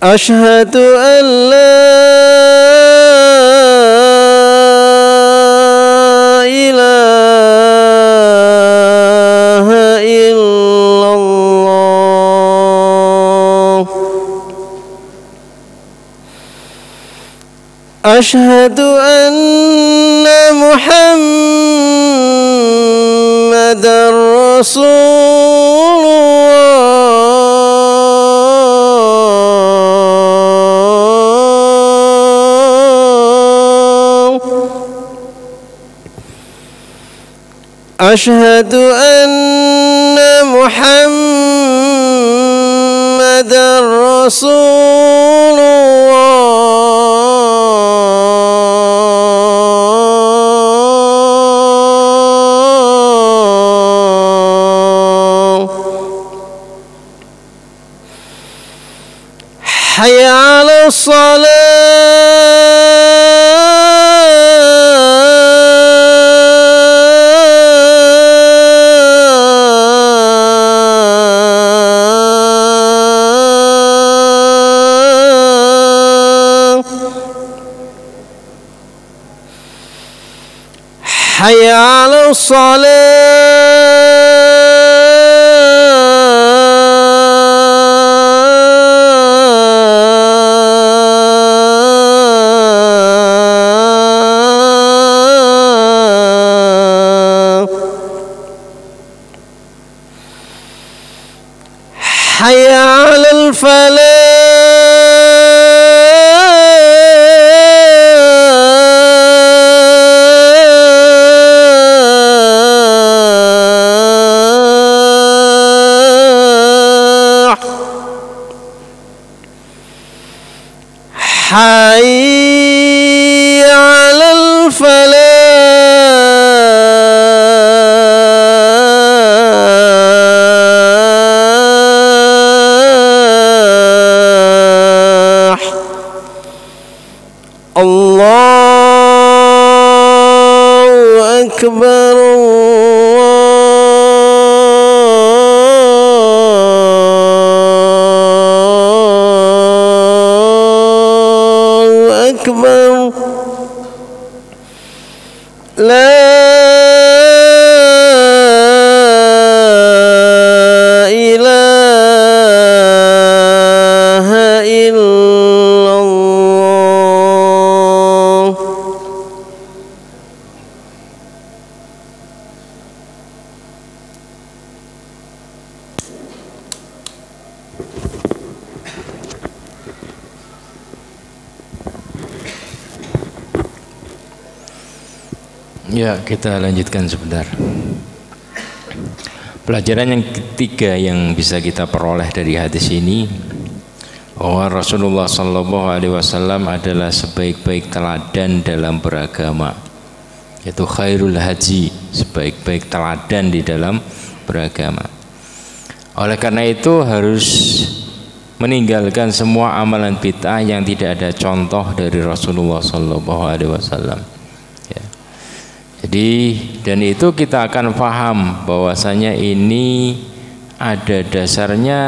Ashhadu an la Ashhadu anna Muhammadar Rasulullah. Ashhadu anna Muhammadar Rasulullah. Hayya 'ala Hayya 'ala Hayya 'alal falah. Hayya 'alal falah. أكبر الله أكبر لا إله إلا الله. Ya, kita lanjutkan sebentar. Pelajaran yang ketiga yang bisa kita peroleh dari hadis ini, bahwa Rasulullah SAW adalah sebaik-baik teladan dalam beragama, yaitu khairul haji, sebaik-baik teladan di dalam beragama. Oleh karena itu harus meninggalkan semua amalan bid'ah yang tidak ada contoh dari Rasulullah SAW. Jadi, dan itu kita akan paham bahwasanya ini ada dasarnya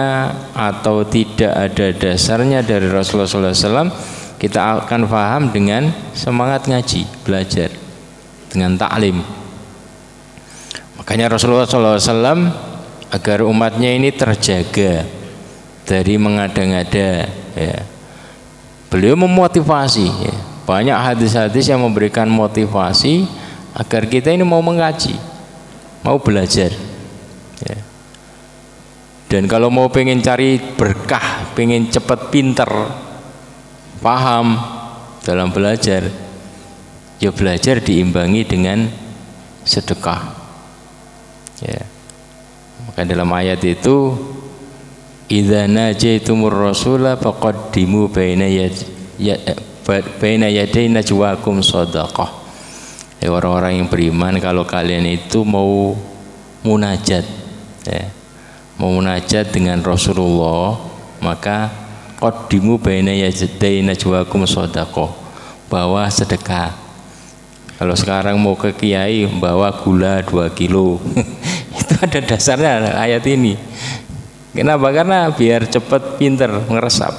atau tidak ada dasarnya dari Rasulullah SAW. Kita akan paham dengan semangat ngaji, belajar, dengan taklim. Makanya Rasulullah SAW agar umatnya ini terjaga dari mengada-ngada, ya, beliau memotivasi, ya, banyak hadis-hadis yang memberikan motivasi agar kita ini mau mengaji, mau belajar, ya. Dan kalau mau pengen cari berkah, pengen cepat pinter, paham dalam belajar, ya belajar diimbangi dengan sedekah, ya. Maka dalam ayat itu, idza najaitumur rasula faqaddimu baina yaday najwakum shadaqah. Orang-orang yang beriman, kalau kalian itu mau munajat, ya, mau munajat dengan Rasulullah, maka qaddimu baina yaday najwakum shadaqah, bawa sedekah. Kalau sekarang mau ke kiai bawa gula 2 kilo itu ada dasarnya ayat ini. Kenapa? Karena biar cepat pinter meresap.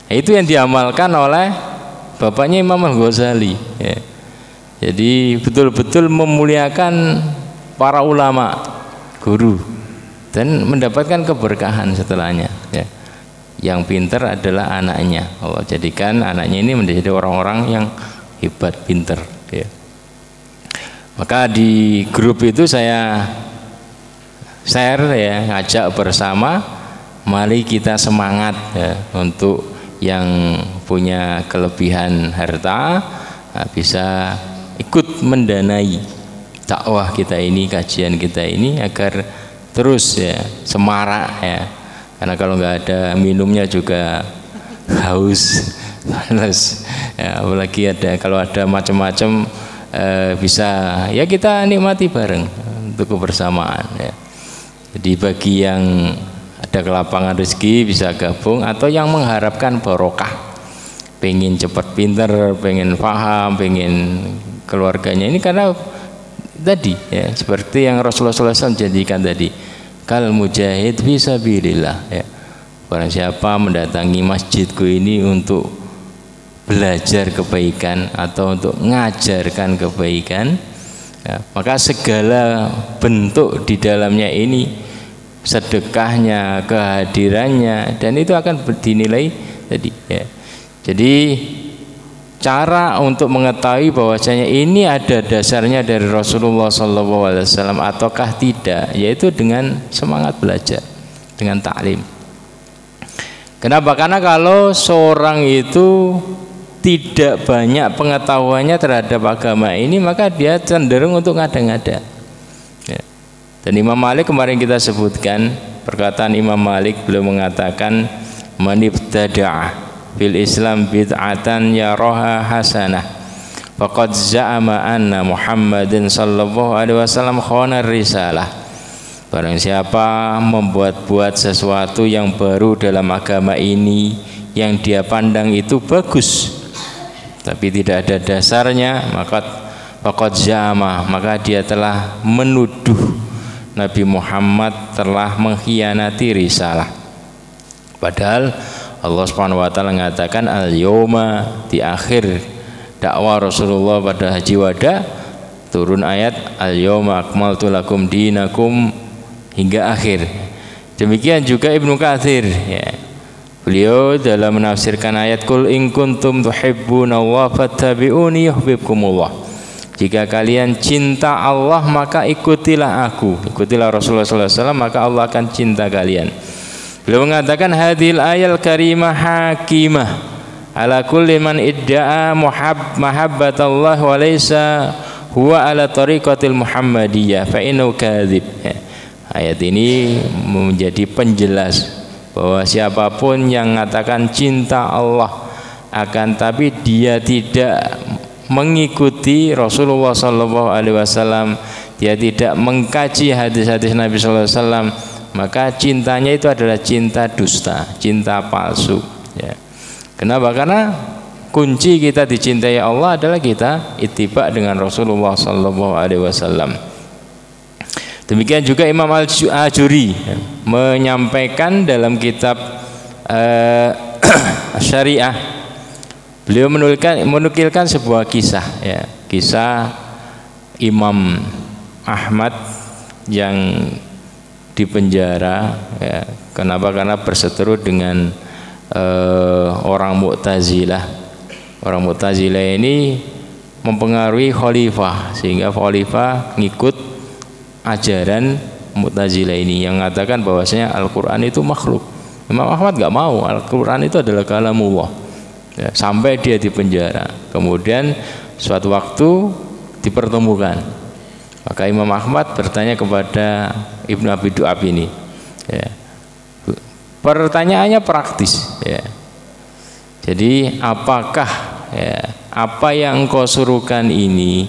Nah, itu yang diamalkan oleh bapaknya Imam Al-Ghazali, ya. Jadi betul-betul memuliakan para ulama, guru, dan mendapatkan keberkahan setelahnya, ya. Yang pinter adalah anaknya. Allah jadikan anaknya ini menjadi orang-orang yang hebat, pinter, ya. Maka di grup itu saya share, ya, ngajak bersama, mari kita semangat, ya, untuk yang punya kelebihan harta, nah, bisa ikut mendanai dakwah kita ini, kajian kita ini, agar terus, ya, semarak, ya. Karena kalau nggak ada minumnya juga haus, panas, ya, apalagi kalau ada macam-macam, bisa, ya, kita nikmati bareng untuk kebersamaan, ya. Jadi bagi yang ada kelapangan rezeki bisa gabung, atau yang mengharapkan barokah, pengen cepat pinter, pengen paham, pengen keluarganya ini, karena tadi, ya, seperti yang Rasulullah SAW jadikan tadi, kal mujahid fisabilillah, ya. Barang siapa mendatangi masjidku ini untuk belajar kebaikan atau untuk mengajarkan kebaikan, ya, maka segala bentuk di dalamnya ini, sedekahnya, kehadirannya, dan itu akan dinilai tadi, ya. Jadi cara untuk mengetahui bahwasanya ini ada dasarnya dari Rasulullah SAW ataukah tidak, yaitu dengan semangat belajar, dengan taklim. Kenapa? Karena kalau seorang itu tidak banyak pengetahuannya terhadap agama ini, maka dia cenderung untuk ngada-ngada, ya. Dan Imam Malik kemarin kita sebutkan perkataan Imam Malik, beliau mengatakan, man ibtada'a fil Islam bid'atan yaraha hasanah faqad za'ama anna Muhammadin sallallahu alaihi wasallam khana risalah. Barang siapa membuat-buat sesuatu yang baru dalam agama ini yang dia pandang itu bagus tapi tidak ada dasarnya, maka faqad zama, maka dia telah menuduh Nabi Muhammad telah mengkhianati risalah. Padahal Allah Subhanahu wa taala mengatakan al-yauma, di akhir dakwah Rasulullah pada haji wada turun ayat al-yauma akmaltu lakum dinakum hingga akhir. Demikian juga Ibnu Katsir ya. Beliau dalam menafsirkan ayat qul in kuntum tuhibbunallaha fattabi'uni yuhibbukumullah. Jika kalian cinta Allah maka ikutilah aku, ikutilah Rasulullah sallallahu alaihi wasallam, maka Allah akan cinta kalian. Beliau mengatakan hadhil ayal karimah hakimah ala kulli man idda'a mahabbatallah wa laysa huwa ala tariqatil muhammadiyah fa innahu kadzib. Ayat ini menjadi penjelas bahwa siapapun yang mengatakan cinta Allah akan tapi dia tidak mengikuti Rasulullah sallallahu alaihi wasallam, dia tidak mengkaji hadis-hadis Nabi sallallahu alaihi wasallam, maka cintanya itu adalah cinta dusta, cinta palsu ya. Kenapa? Karena kunci kita dicintai Allah adalah kita ittiba dengan Rasulullah sallallahu alaihi wasallam. Demikian juga Imam Al-Ajuri ya, menyampaikan dalam kitab Syariah, beliau menukilkan sebuah kisah ya, kisah Imam Ahmad yang di penjara ya. Kenapa? Karena berseteru dengan orang Mu'tazilah. Orang Mu'tazilah ini mempengaruhi khalifah sehingga khalifah ngikut ajaran Mu'tazilah ini yang mengatakan bahwasanya Al-Qur'an itu makhluk. Imam Ahmad nggak mau, Al-Qur'an itu adalah kalamullah ya, sampai dia di penjara. Kemudian suatu waktu dipertemukan, maka Imam Ahmad bertanya kepada Ibnu Abi Du'ab ini ya. Pertanyaannya praktis ya. Jadi apakah ya, apa yang engkau suruhkan ini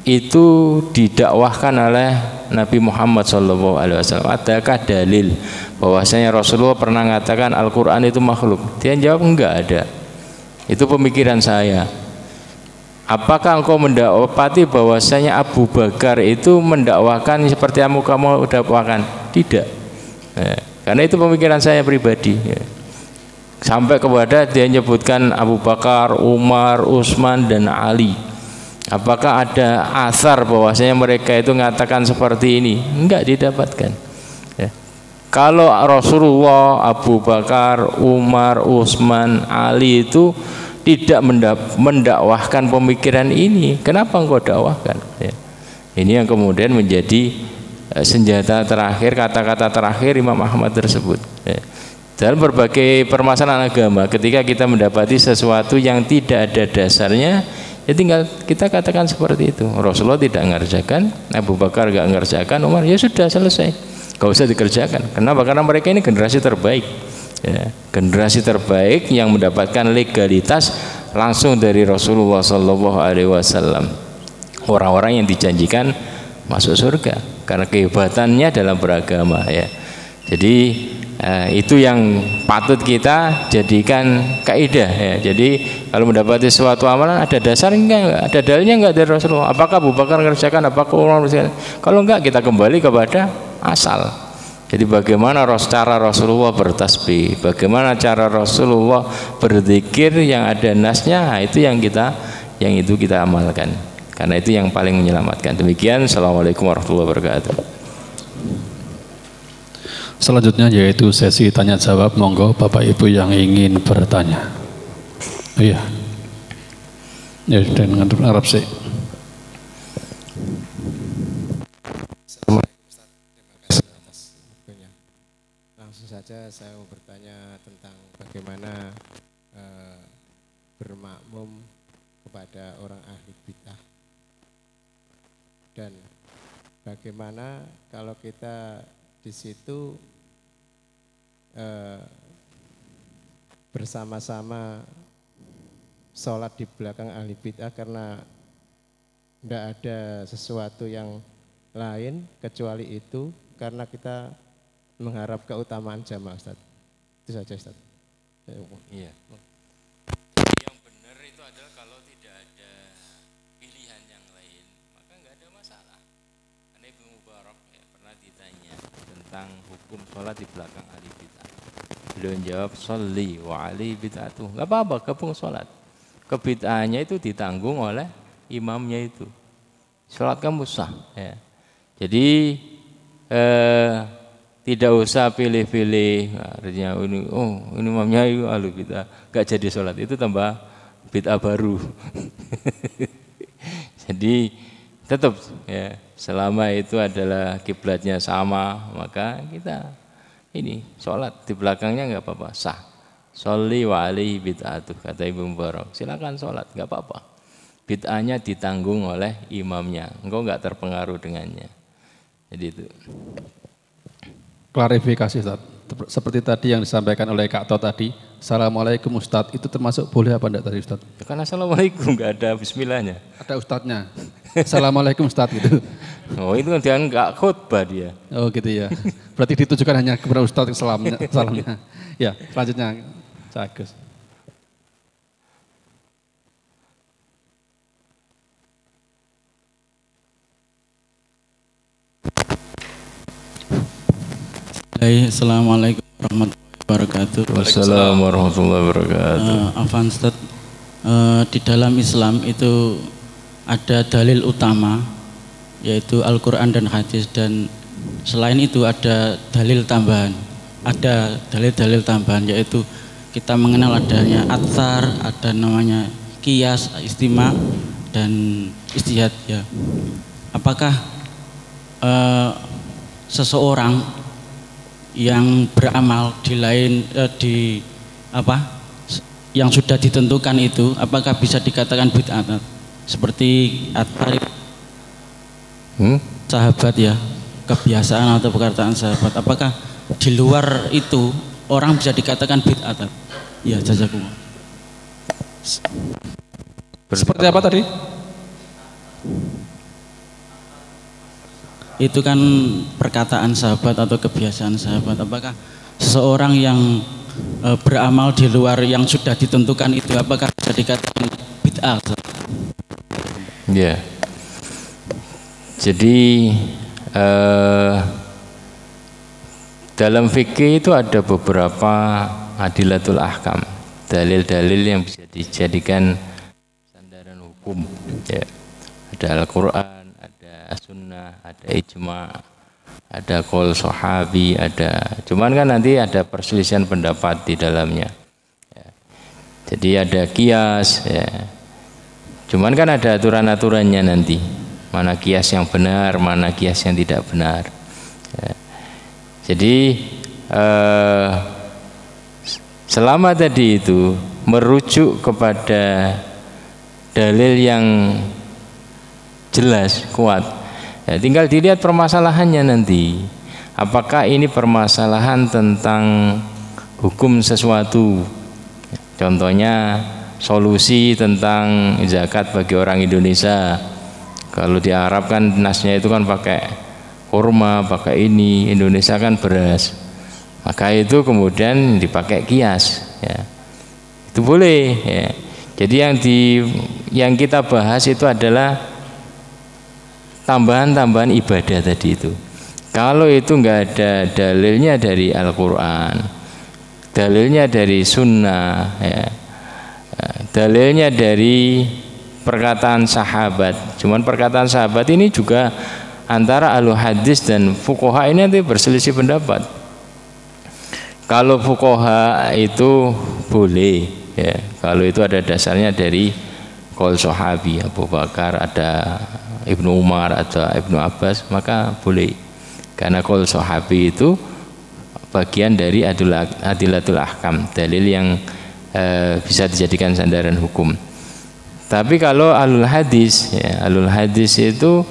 itu didakwahkan oleh Nabi Muhammad SAW? Adakah dalil bahwasanya Rasulullah pernah mengatakan Al-Quran itu makhluk? Dia jawab enggak ada, itu pemikiran saya. Apakah engkau mendapati bahwasanya Abu Bakar itu mendakwakan seperti yang kamu dakwakan? Tidak ya, karena itu pemikiran saya pribadi ya. Sampai kepada dia menyebutkan Abu Bakar, Umar, Utsman dan Ali. Apakah ada asar bahwasanya mereka itu mengatakan seperti ini? Enggak didapatkan ya. Kalau Rasulullah, Abu Bakar, Umar, Utsman, Ali itu tidak mendakwahkan pemikiran ini, kenapa engkau dakwahkan ya. Ini yang kemudian menjadi senjata terakhir, kata-kata terakhir Imam Ahmad tersebut ya. Dalam berbagai permasalahan agama, ketika kita mendapati sesuatu yang tidak ada dasarnya, ya tinggal kita katakan seperti itu. Rasulullah tidak mengerjakan, Abu Bakar tidak mengerjakan, Umar, ya sudah selesai, gak usah dikerjakan. Kenapa? Karena mereka ini generasi terbaik ya, generasi terbaik yang mendapatkan legalitas langsung dari Rasulullah SAW. Orang-orang yang dijanjikan masuk surga karena kehebatannya dalam beragama ya. Jadi itu yang patut kita jadikan kaidah ya. Jadi kalau mendapati suatu amalan ada dasar enggak, ada dalilnya enggak dari Rasulullah? Apakah Abu Bakar mengerjakan, apakah Umar mengerjakan? Kalau enggak, kita kembali kepada asal. Jadi bagaimana cara Rasulullah bertasbih, bagaimana cara Rasulullah berzikir yang ada nasnya, itu yang kita amalkan. Karena itu yang paling menyelamatkan. Demikian. Assalamualaikum warahmatullahi wabarakatuh. Selanjutnya yaitu sesi tanya jawab. Monggo Bapak Ibu yang ingin bertanya. Iya. Ya, dengan Arab sih. Assalamualaikum Ustaz. Terima kasih atas waktunya. Langsung saja saya mau bertanya tentang bagaimana bermakmum kepada orang ahli bidah, dan bagaimana kalau kita di situ bersama-sama sholat di belakang ahli bid'ah karena tidak ada sesuatu yang lain kecuali itu, karena kita mengharap keutamaan jamaah, Ustaz. Itu saja, Ustaz. Iya. Yang benar itu adalah kalau tidak ada pilihan yang lain, ada masalah. Karena Ibnu Mubarak ya, pernah ditanya tentang hukum sholat di belakang ahli bid'ah. Beliau jawab, sholli wa ali bid'atuh. Gak apa-apa, gabung sholat. Kebid'ahnya itu ditanggung oleh imamnya itu. Sholat kamu sah. Ya. Jadi tidak usah pilih-pilih. Artinya ini imamnya itu ahli bid'ah, gak jadi sholat. Itu tambah bid'ah baru. Jadi tetap ya, selama itu adalah kiblatnya sama, maka kita ini sholat di belakangnya nggak apa-apa, sah. Sholli wa alaihi bid'atuh, kata Ibnu Mubarak. Silakan sholat, nggak apa-apa. Bid'ahnya ditanggung oleh imamnya, engkau nggak terpengaruh dengannya. Jadi itu. Klarifikasi Ustaz. Seperti tadi yang disampaikan oleh Kak To tadi, Assalamualaikum Ustadz, itu termasuk boleh apa enggak tadi Ustadz? Ya kan Assalamualaikum, nggak ada bismillahnya. Ada Ustadznya. Assalamualaikum Ustadz gitu. Oh itu kan dia nggak khutbah dia. Oh gitu ya. Berarti ditujukan hanya kepada Ustadz salamnya. Ya, selanjutnya Cak Agus. Assalamualaikum warahmatullahi wabarakatuh. Wassalamualaikum warahmatullahi wabarakatuh. Afwan Ustaz, di dalam Islam itu ada dalil utama yaitu Al-Quran dan hadis, dan selain itu ada dalil tambahan. Ada dalil-dalil tambahan yaitu kita mengenal adanya atsar, ada namanya qiyas, istima, dan ijtihad ya. Apakah seseorang yang beramal di lain yang sudah ditentukan itu, apakah bisa dikatakan bid'ah? Seperti at-tarikh sahabat ya, kebiasaan atau perkataan sahabat, apakah di luar itu orang bisa dikatakan bid'ah? Ya, jazakumullah. Seperti apa tadi? Itu kan perkataan sahabat atau kebiasaan sahabat. Apakah seseorang yang beramal di luar yang sudah ditentukan itu, apakah bisa dikatakan bid'ah? Ya. Jadi dalam fikih itu ada beberapa adilatul ahkam, dalil-dalil yang bisa dijadikan sandaran hukum. Ya. Ada Al-Quran, sunnah, ada ijma, ada qaul sahabi, ada. Cuman kan nanti ada perselisihan pendapat di dalamnya. Ya. Jadi ada qiyas. Ya. Cuman kan ada aturan-aturannya nanti. Mana qiyas yang benar, mana qiyas yang tidak benar. Ya. Jadi selama tadi itu merujuk kepada dalil yang jelas, kuat. Ya, tinggal dilihat permasalahannya nanti. Apakah ini permasalahan tentang hukum sesuatu? Contohnya solusi tentang zakat bagi orang Indonesia. Kalau di Arab kan nasnya itu kan pakai kurma, pakai ini. Indonesia kan beras. Maka itu kemudian dipakai qiyas. Ya. Itu boleh. Ya. Jadi yang kita bahas itu adalah tambahan-tambahan ibadah tadi itu. Kalau itu enggak ada dalilnya dari Al-Quran, dalilnya dari Sunnah, ya, dalilnya dari perkataan sahabat. Cuman perkataan sahabat ini juga antara ahlu hadis dan fuqaha ini nanti berselisih pendapat. Kalau fuqaha itu boleh, ya, kalau itu ada dasarnya dari qaul sahabi Abu Bakar, ada Ibnu Umar atau Ibnu Abbas, maka boleh, karena qaul sahabi itu bagian dari adilatul ahkam, dalil yang bisa dijadikan sandaran hukum. Tapi kalau alul hadis, ya, alul hadis itu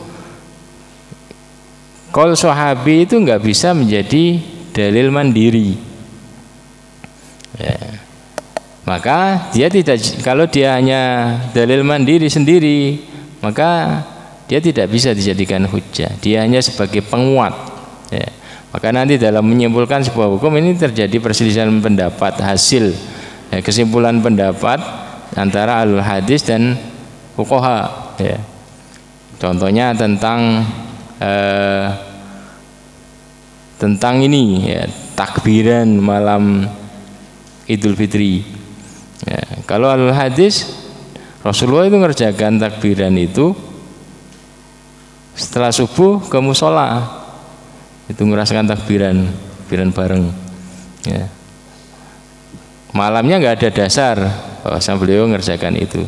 qaul sahabi itu nggak bisa menjadi dalil mandiri. Ya. Maka dia tidak, kalau dia hanya dalil mandiri sendiri, maka dia tidak bisa dijadikan hujjah. Dia hanya sebagai penguat. Ya. Maka nanti dalam menyimpulkan sebuah hukum ini terjadi perselisihan pendapat, hasil ya, kesimpulan pendapat antara alul hadis dan fuqaha. Ya. Contohnya tentang ini ya, takbiran malam Idul Fitri. Ya, kalau alul hadis Rasulullah itu ngerjakan takbiran itu setelah subuh ke musola, itu ngerasakan takbiran bareng. Ya. Malamnya nggak ada dasar bahwa beliau ngerjakan itu.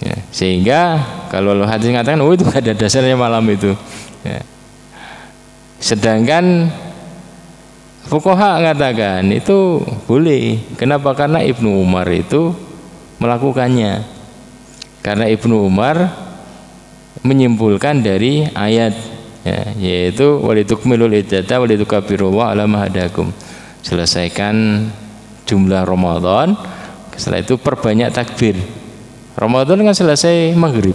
Ya. Sehingga kalau alul hadis mengatakan, oh itu nggak ada dasarnya malam itu. Ya. Sedangkan fuqaha mengatakan itu boleh. Kenapa? Karena Ibnu Umar itu melakukannya. Karena Ibnu Umar menyimpulkan dari ayat ya, yaitu walitukmilul iddata walitukabirullah ala ma hadakum. Selesaikan jumlah Ramadan, setelah itu perbanyak takbir. Ramadan kan selesai maghrib.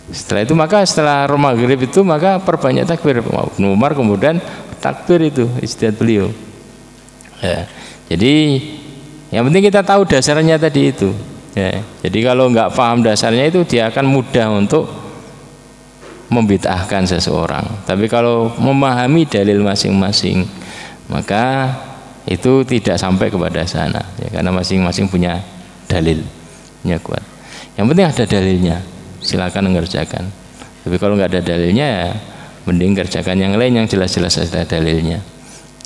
Setelah itu maka setelah maghrib itu maka perbanyak takbir. Ibnu Umar kemudian takbir itu ijtihad beliau. Ya, jadi yang penting kita tahu dasarnya tadi itu. Ya, jadi kalau nggak paham dasarnya itu dia akan mudah untuk membid'ahkan seseorang. Tapi kalau memahami dalil masing-masing, maka itu tidak sampai kepada sana. Ya, karena masing-masing punya dalilnya kuat. Yang penting ada dalilnya, silakan mengerjakan. Tapi kalau nggak ada dalilnya, ya mending kerjakan yang lain yang jelas-jelas ada dalilnya.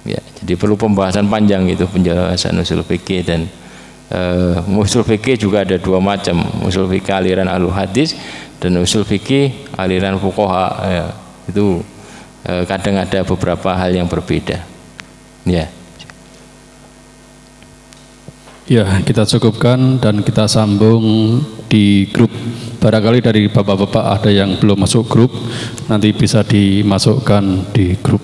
Ya, jadi perlu pembahasan panjang itu, penjelasan usul fikih. Dan usul fikih juga ada dua macam, usul fikih aliran alul hadis dan usul fikih aliran fuqaha. Ya, itu kadang ada beberapa hal yang berbeda. Ya. Ya, kita cukupkan dan kita sambung di grup. Barangkali dari bapak-bapak ada yang belum masuk grup, nanti bisa dimasukkan di grup.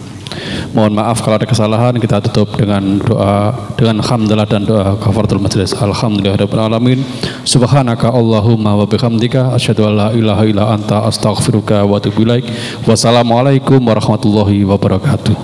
Mohon maaf kalau ada kesalahan. Kita tutup dengan doa, dengan hamdalah dan doa kafaratul majlis. Alhamdulillahirabbil alamin. Subhanaka Allahumma wa bihamdika asyhadu an la ilaha illa anta astaghfiruka wa atubu ilaik. Wassalamualaikum warahmatullahi wabarakatuh.